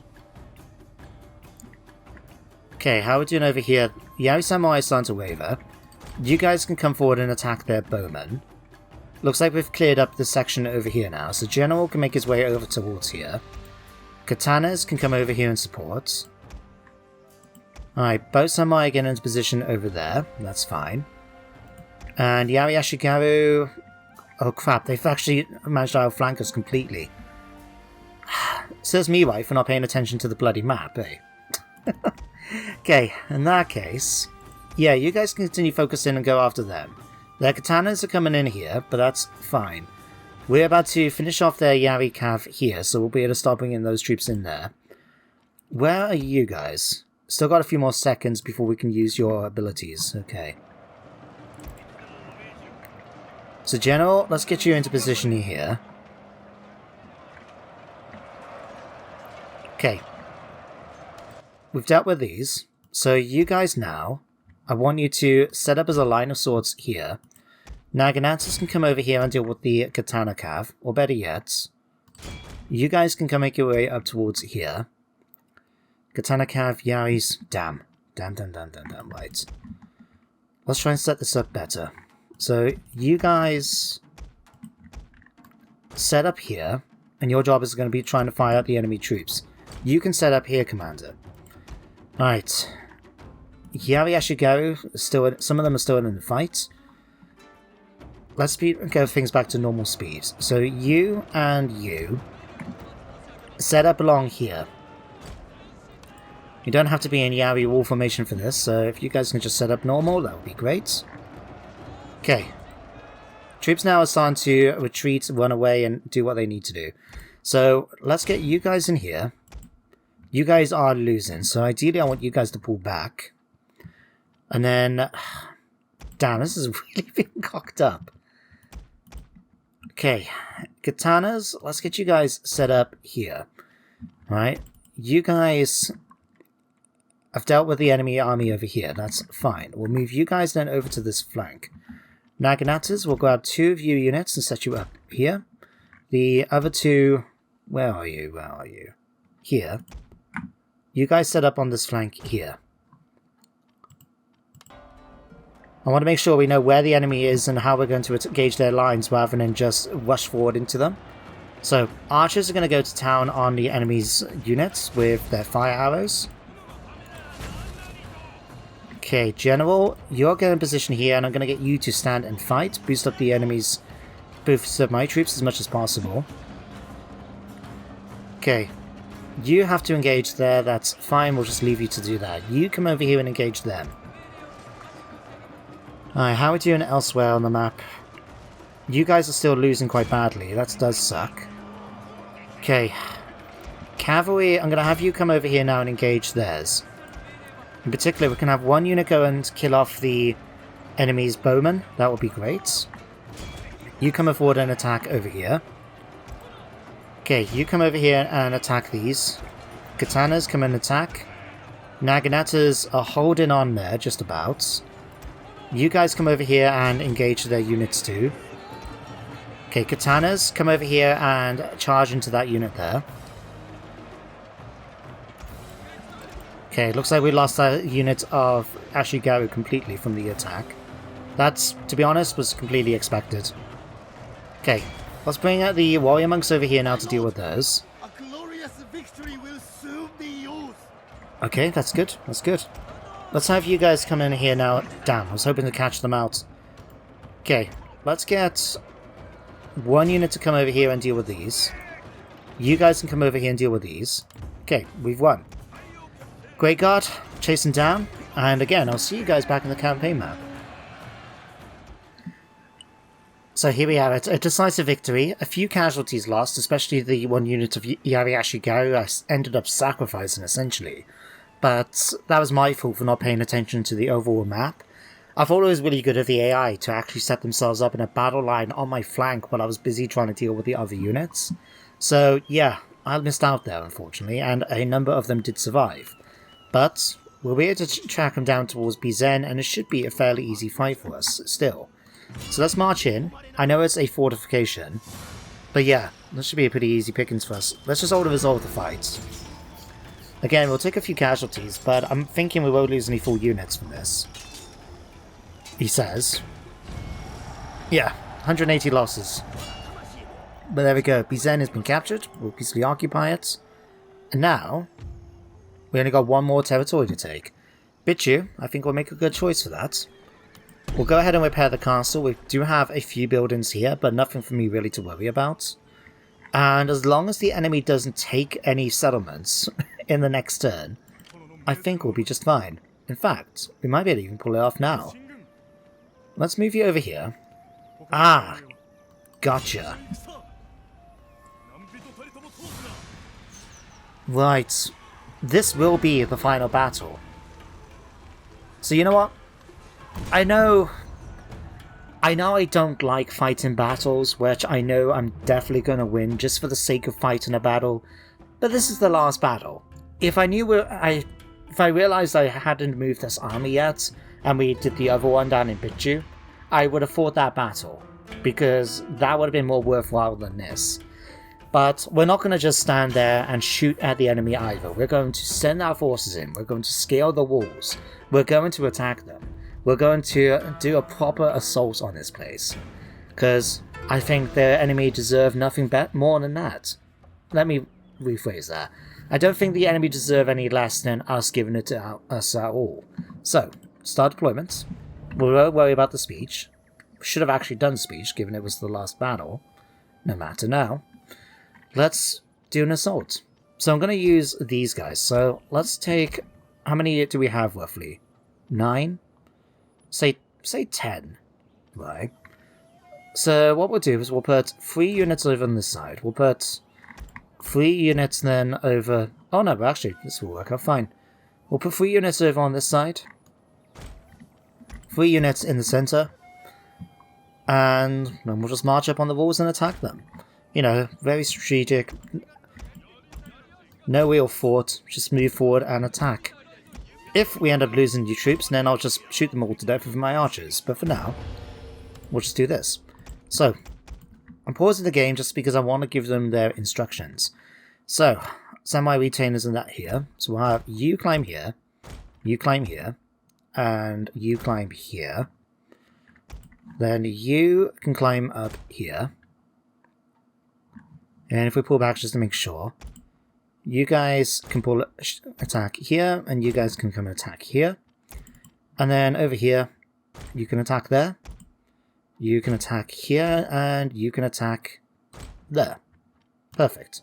Okay, how are we doing over here? Yari samurai is starting to waver. You guys can come forward and attack their bowmen. Looks like we've cleared up this section over here now, so General can make his way over towards here. Katanas can come over here and support. Alright, bow samurai get into position over there. That's fine. And Yari Ashigaru... oh crap, they've actually managed to outflank us completely. Serves me right for not paying attention to the bloody map, eh? Okay, in that case... yeah, you guys can continue focusing and go after them. Their katanas are coming in here, but that's fine. We're about to finish off their Yari Cav here, so we'll be able to start bringing those troops in there. Where are you guys? Still got a few more seconds before we can use your abilities. Okay. So General, let's get you into position here. Okay. We've dealt with these. So you guys now... I want you to set up as a line of swords here. Naginatas can come over here and deal with the Katana Cav, or better yet, you guys can come make your way up towards here. Katana Cav, Yari's... damn, right. Let's try and set this up better. So, you guys set up here, and your job is going to be trying to fire out the enemy troops. You can set up here, Commander. Right. Yari Ashigaru, some of them are still in the fight. Let's go things back to normal speed. So you and you set up along here. You don't have to be in Yari wall formation for this, so if you guys can just set up normal, that would be great. Okay. Troops now are starting to retreat, run away, and do what they need to do. So let's get you guys in here. You guys are losing, so ideally I want you guys to pull back. And then... damn, this is really being cocked up. Okay, katanas, let's get you guys set up here. Alright, you guys have dealt with the enemy army over here, that's fine. We'll move you guys then over to this flank. Naganatas, we'll grab 2 of your units and set you up here. The other 2, where are you? Where are you? Here. You guys set up on this flank here. I want to make sure we know where the enemy is and how we're going to engage their lines rather than just rush forward into them. So, archers are going to go to town on the enemy's units with their fire arrows. Okay, General, you're going to position here and I'm going to get you to stand and fight. Boost up the enemy's... boost up my troops as much as possible. Okay. You have to engage there, that's fine, we'll just leave you to do that. You come over here and engage them. Alright, how are we doing elsewhere on the map? You guys are still losing quite badly, that does suck. Okay. Cavalry, I'm going to have you come over here now and engage theirs. In particular, we can have one unit go and kill off the enemy's bowmen, that would be great. You come forward and attack over here. Okay, you come over here and attack these. Katanas come and attack. Naganatas are holding on there, just about. You guys come over here and engage their units too. Okay, Katanas come over here and charge into that unit there. Okay, looks like we lost that unit of Ashigaru completely from the attack. That, to be honest, was completely expected. Okay, let's bring out the warrior monks over here now to deal with those. A glorious victory will soon be yours. Okay, that's good. That's good. Let's have you guys come in here now. Damn, I was hoping to catch them out. Okay, let's get one unit to come over here and deal with these. You guys can come over here and deal with these. Okay, we've won. Great Guard, chasing down. And again, I'll see you guys back in the campaign map. So here we have it, a decisive victory, a few casualties lost, especially the one unit of Yariashigaru I ended up sacrificing essentially. But that was my fault for not paying attention to the overall map. I thought it was really good of the AI to actually set themselves up in a battle line on my flank while I was busy trying to deal with the other units. So yeah, I missed out there unfortunately, and a number of them did survive. But we'll be able to track them down towards Bizen, and it should be a fairly easy fight for us still. So let's march in. I know it's a fortification, but yeah, this should be a pretty easy pickings for us. Let's just auto-resolve the fight. Again, we'll take a few casualties, but I'm thinking we won't lose any full units from this. He says. Yeah, 180 losses. But there we go, Bizen has been captured, we'll peacefully occupy it. And now, we only got one more territory to take. Bichu, I think we'll make a good choice for that. We'll go ahead and repair the castle. We do have a few buildings here, but nothing for me really to worry about. And as long as the enemy doesn't take any settlements in the next turn, I think we'll be just fine. In fact, we might be able to even pull it off now. Let's move you over here. Ah, gotcha. Right, this will be the final battle. So you know what? I know I don't like fighting battles, which I know I'm definitely going to win just for the sake of fighting a battle, but this is the last battle. If I realized I hadn't moved this army yet, and we did the other one down in Bichu, I would have fought that battle, because that would have been more worthwhile than this. But we're not going to just stand there and shoot at the enemy either. We're going to send our forces in, we're going to scale the walls, we're going to attack them. We're going to do a proper assault on this place, because I think the enemy deserve nothing more than that. Let me rephrase that. I don't think the enemy deserve any less than us giving it to us at all. So, start deployment. We won't worry about the speech. We should have actually done speech, given it was the last battle. No matter now. Let's do an assault. So I'm going to use these guys. So let's take... How many do we have roughly? 9? Say 10, right? So what we'll do is we'll put 3 units over on this side. We'll put 3 units then over... Oh no, but actually, this will work out fine. We'll put 3 units over on this side. 3 units in the center. and then we'll just march up on the walls and attack them. You know, very strategic. No real thought, just move forward and attack. If we end up losing the troops, then I'll just shoot them all to death with my archers. But for now, we'll just do this. So, I'm pausing the game just because I want to give them their instructions. So, send my retainers and that here. So we'll have you climb here, and you climb here. Then you can climb up here. And if we pull back just to make sure, you guys can pull attack here, and you guys can come and attack here. And then over here, you can attack there. You can attack here, and you can attack there. Perfect.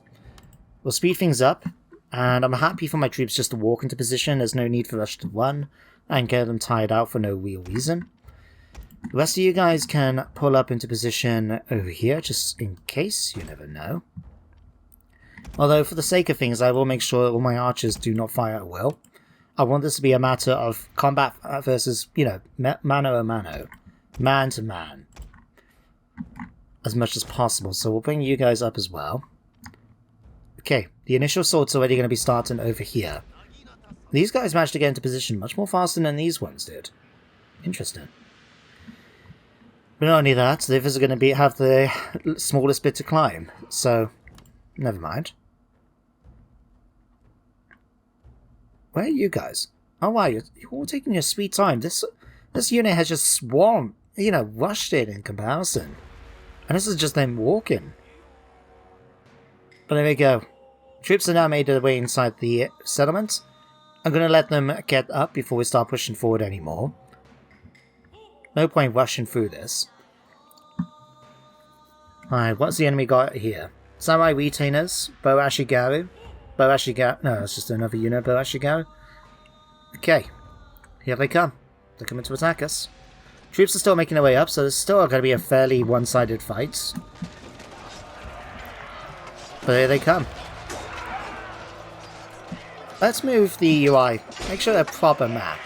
We'll speed things up, and I'm happy for my troops just to walk into position. There's no need for us to run and get them tired out for no real reason. The rest of you guys can pull up into position over here, just in case, you never know. Although, for the sake of things, I will make sure all my archers do not fire at will. I want this to be a matter of combat versus, you know, mano a mano. Man to man. As much as possible, so we'll bring you guys up as well. Okay, the initial assault's already going to be starting over here. These guys managed to get into position much more faster than these ones did. Interesting. But not only that, the others are going to have the smallest bit to climb, so never mind. Where are you guys? Oh wow, you're all taking your sweet time. This unit has just swarmed, you know, rushed it in comparison. And this is just them walking. But there we go. Troops are now made their way inside the settlement. I'm going to let them get up before we start pushing forward anymore. No point rushing through this. Alright, what's the enemy got here? Samurai retainers, Bo Ashigaru. No, it's just another unit, Bo Ashigaru. Okay, here they come. They're coming to attack us. Troops are still making their way up, so there's still going to be a fairly one-sided fight. But here they come. Let's move the UI. Make sure they're proper map.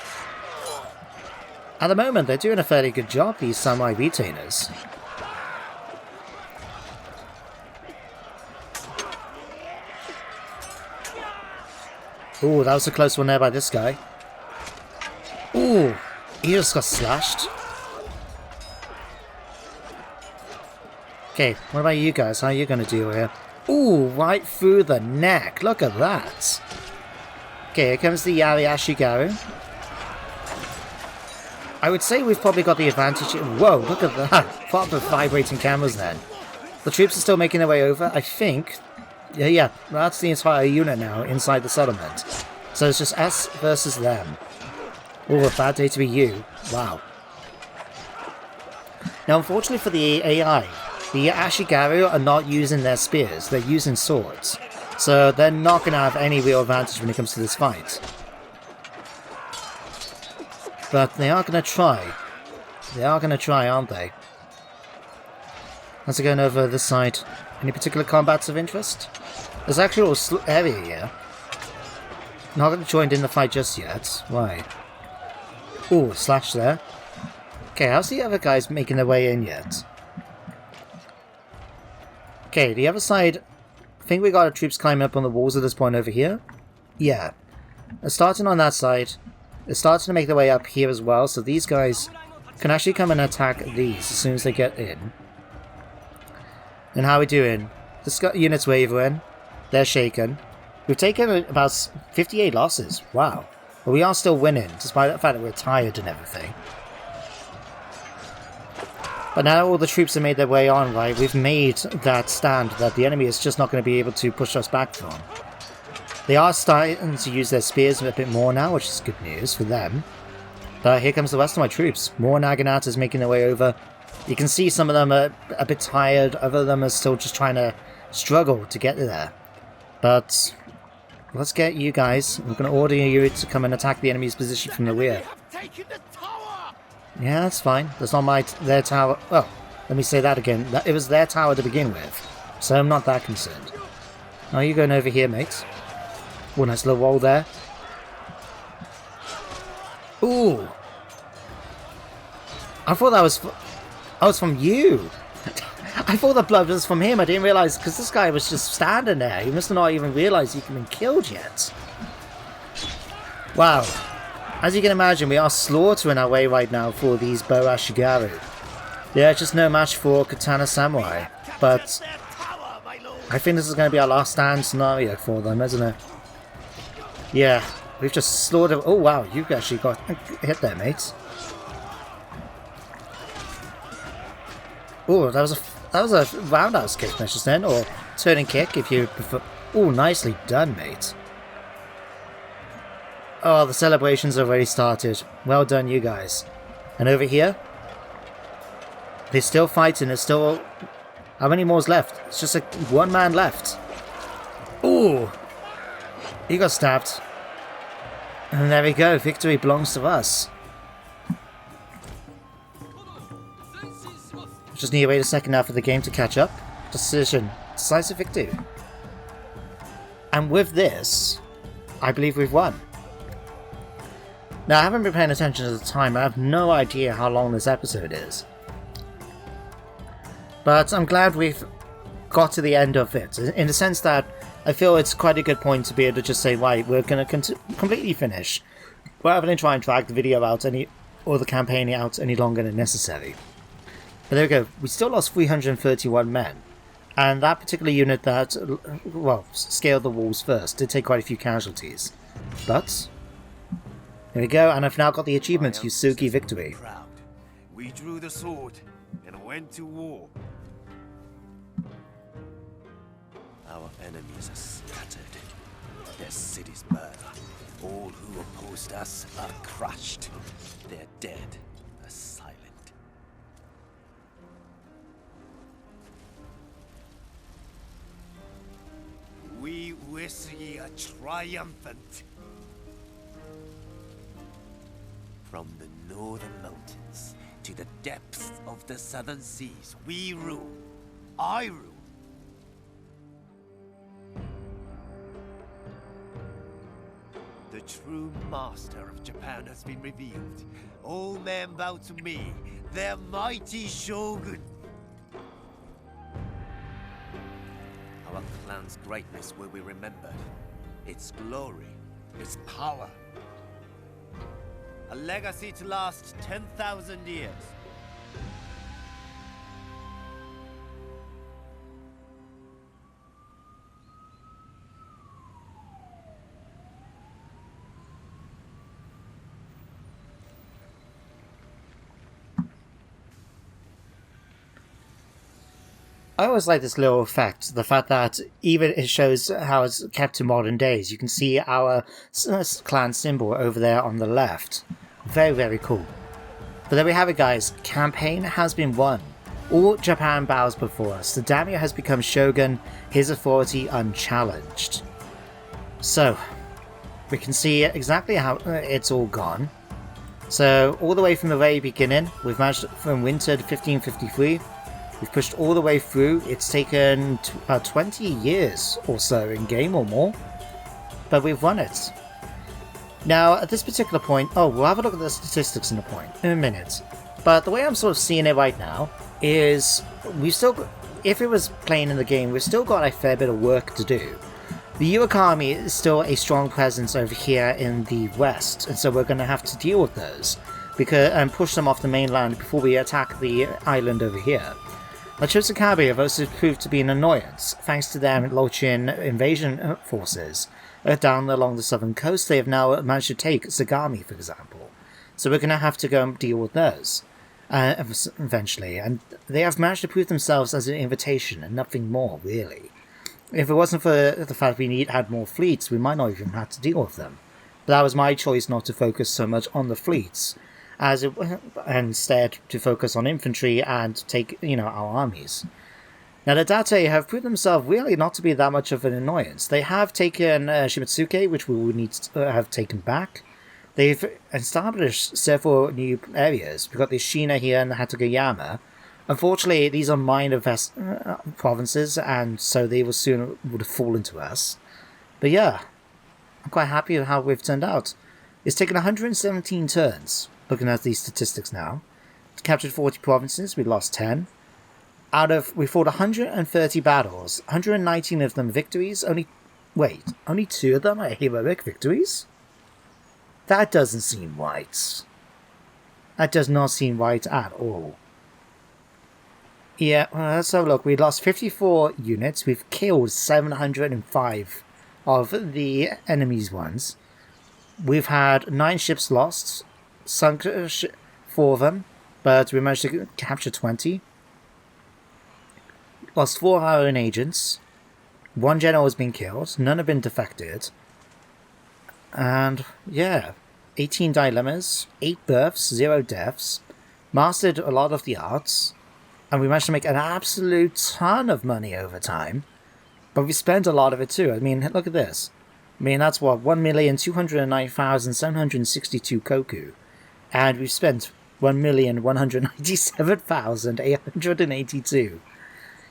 At the moment, they're doing a fairly good job, these samurai retainers. Ooh, that was a close one there by this guy. Ooh, he just got slashed. Okay, what about you guys? How are you going to do here? Ooh, right through the neck. Look at that. Okay, here comes the Yari Ashigaru. I would say we've probably got the advantage. Whoa, look at that. Proper vibrating cameras then. The troops are still making their way over. I think... Yeah, that's the entire unit now inside the settlement. So it's just us versus them. Oh, a bad day to be you. Wow. Now, unfortunately for the AI, the Ashigaru are not using their spears. They're using swords. So they're not going to have any real advantage when it comes to this fight. But they are going to try. They are going to try, aren't they? How's it going over this side? Any particular combats of interest? There's actually a area here. Not going to join in the fight just yet. Why? Ooh, slash there. Okay, how's the other guys making their way in yet? Okay, the other side... I think we got our troops climbing up on the walls at this point over here. Yeah. They're starting on that side. They're starting to make their way up here as well, so these guys can actually come and attack these as soon as they get in. And how are we doing? The unit's wavering. They're shaken. We've taken about 58 losses. Wow. But we are still winning, despite the fact that we're tired and everything. But now all the troops have made their way on, right? We've made that stand that the enemy is just not going to be able to push us back from. They are starting to use their spears a bit more now, which is good news for them. But here comes the rest of my troops. More Naganatas making their way over. You can see some of them are a bit tired, other of them are still just trying to struggle to get there. But let's get you guys. I'm going to order you to come and attack the enemy's position from the rear. Yeah, that's fine. That's not their tower. Well, let me say that again. It was their tower to begin with, so I'm not that concerned. Now you going over here, mate. Oh, nice little roll there. Ooh. I thought that was... Oh, it's from you! I thought the blood was from him. I didn't realize, because this guy was just standing there. He must have not even realized he'd been killed yet. Wow. As you can imagine, we are slaughtering our way right now for these Borashigaru. They're just no match for Katana Samurai. But I think this is going to be our last stand scenario for them, isn't it? Yeah. We've just slaughtered... Oh, wow. You actually got hit there, mate. Oh, that was a roundhouse kick, just then, or turning kick if you prefer. Oh, nicely done, mate. Oh, the celebrations already started. Well done, you guys. And over here, they're still fighting. There's still... How many more's left? It's just like one man left. Oh, he got stabbed. And there we go. Victory belongs to us. Just need to wait a second now for the game to catch up. Decision. Decisive victory. And with this, I believe we've won. Now, I haven't been paying attention to the time. I have no idea how long this episode is. But I'm glad we've got to the end of it. In the sense that I feel it's quite a good point to be able to just say, right, we're going to completely finish. Rather than try and drag the video out or the campaign out any longer than necessary. But there we go, we still lost 331 men. And that particular unit that, well, scaled the walls first did take quite a few casualties. But, there we go, and I've now got the achievement, Uesugi Victory. We drew the sword and went to war. Our enemies are scattered. Their cities burned. All who opposed us are crushed. Their dead are silent. We Uesugi are triumphant. From the northern mountains to the depths of the southern seas, we rule. I rule. The true master of Japan has been revealed. All men bow to me, their mighty Shogun. Our clan's greatness will be remembered. Its glory, its power. A legacy to last 10,000 years. I always like this little effect, the fact that even it shows how it's kept to modern days. You can see our clan symbol over there on the left. Very, very cool. But there we have it, guys. Campaign has been won. All Japan bows before us. The daimyo has become shogun, his authority unchallenged. So, we can see exactly how it's all gone. So, all the way from the very beginning, we've managed from winter to 1553. We've pushed all the way through. It's taken 20 years or so in game or more, but we've won it. Now, at this particular point, we'll have a look at the statistics in a minute. But the way I'm sort of seeing it right now is we've still, if it was playing in the game, we've still got a fair bit of work to do. The Uesugi army is still a strong presence over here in the west, and so we're going to have to deal with those and push them off the mainland before we attack the island over here. The Chosokabe have also proved to be an annoyance, thanks to their Lochin invasion forces. Down along the southern coast, they have now managed to take Sagami, for example. So we're going to have to go and deal with those eventually. And they have managed to prove themselves as an invitation and nothing more, really. If it wasn't for the fact we had more fleets, we might not even have to deal with them. But that was my choice not to focus so much on the fleets, and instead to focus on infantry and take, our armies. Now, the Date have proved themselves really not to be that much of an annoyance. They have taken Shimatsuke, which we will need to have taken back. They've established several new areas. We've got the Shina here and the Hatagayama. Unfortunately, these are minor provinces, and so they will soon would fall into us. But yeah, I'm quite happy with how we've turned out. It's taken 117 turns, looking at these statistics now, captured 40 provinces, we lost 10. We fought 130 battles, 119 of them victories, only 2 of them are heroic victories? That doesn't seem right. That does not seem right at all. Yeah, well, let's have a look. We lost 54 units, we've killed 705 of the enemy's ones. We've had 9 ships lost, sunk 4 of them, but we managed to capture 20. Lost 4 of our own agents. 1 general has been killed. None have been defected. And, yeah. 18 dilemmas. 8 births. 0 deaths. Mastered a lot of the arts. And we managed to make an absolute ton of money over time. But we spent a lot of it too. I mean, look at this. I mean, that's what? 1,209,762 koku. And we've spent 1,197,882.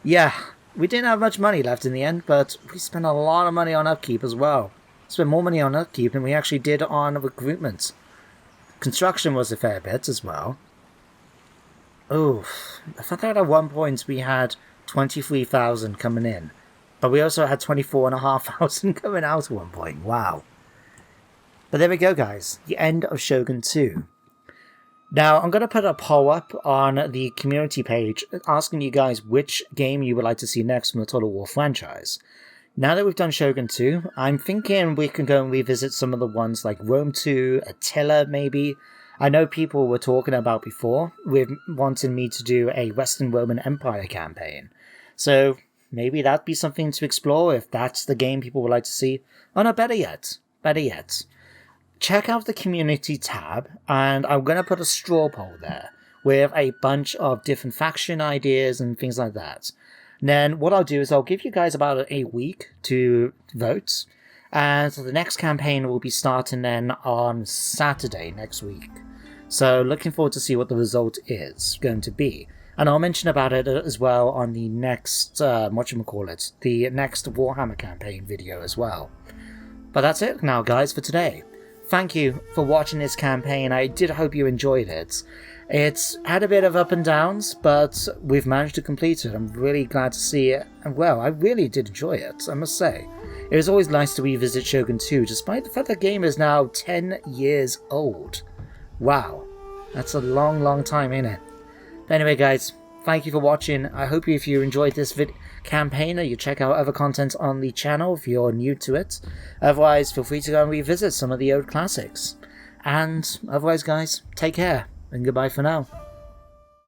Yeah, we didn't have much money left in the end, but we spent a lot of money on upkeep as well. Spent more money on upkeep than we actually did on recruitment. Construction was a fair bit as well. Oof. I thought that at one point we had 23,000 coming in. But we also had 24,500 coming out at one point. Wow. But there we go, guys. The end of Shogun 2. Now, I'm going to put a poll up on the community page asking you guys which game you would like to see next from the Total War franchise. Now that we've done Shogun 2, I'm thinking we can go and revisit some of the ones like Rome 2, Attila maybe. I know people were talking about before with wanting me to do a Western Roman Empire campaign. So maybe that'd be something to explore if that's the game people would like to see. Oh no, better yet. Check out the community tab, and I'm going to put a straw poll there with a bunch of different faction ideas and things like that. And then what I'll do is I'll give you guys about a week to vote, and the next campaign will be starting then on Saturday next week. So looking forward to see what the result is going to be. And I'll mention about it as well on the next, the next Warhammer campaign video as well. But that's it now, guys, for today. Thank you for watching this campaign. I did hope you enjoyed it. It's had a bit of up and downs, but we've managed to complete it. I'm really glad to see it. And well, I really did enjoy it, I must say. It was always nice to revisit Shogun 2, despite the fact the game is now 10 years old. Wow. That's a long, long time, ain't it? But anyway, guys, thank you for watching. I hope if you enjoyed this campaign, you check out other content on the channel if you're new to it. Otherwise, feel free to go and revisit some of the old classics. And otherwise, guys, take care and goodbye for now.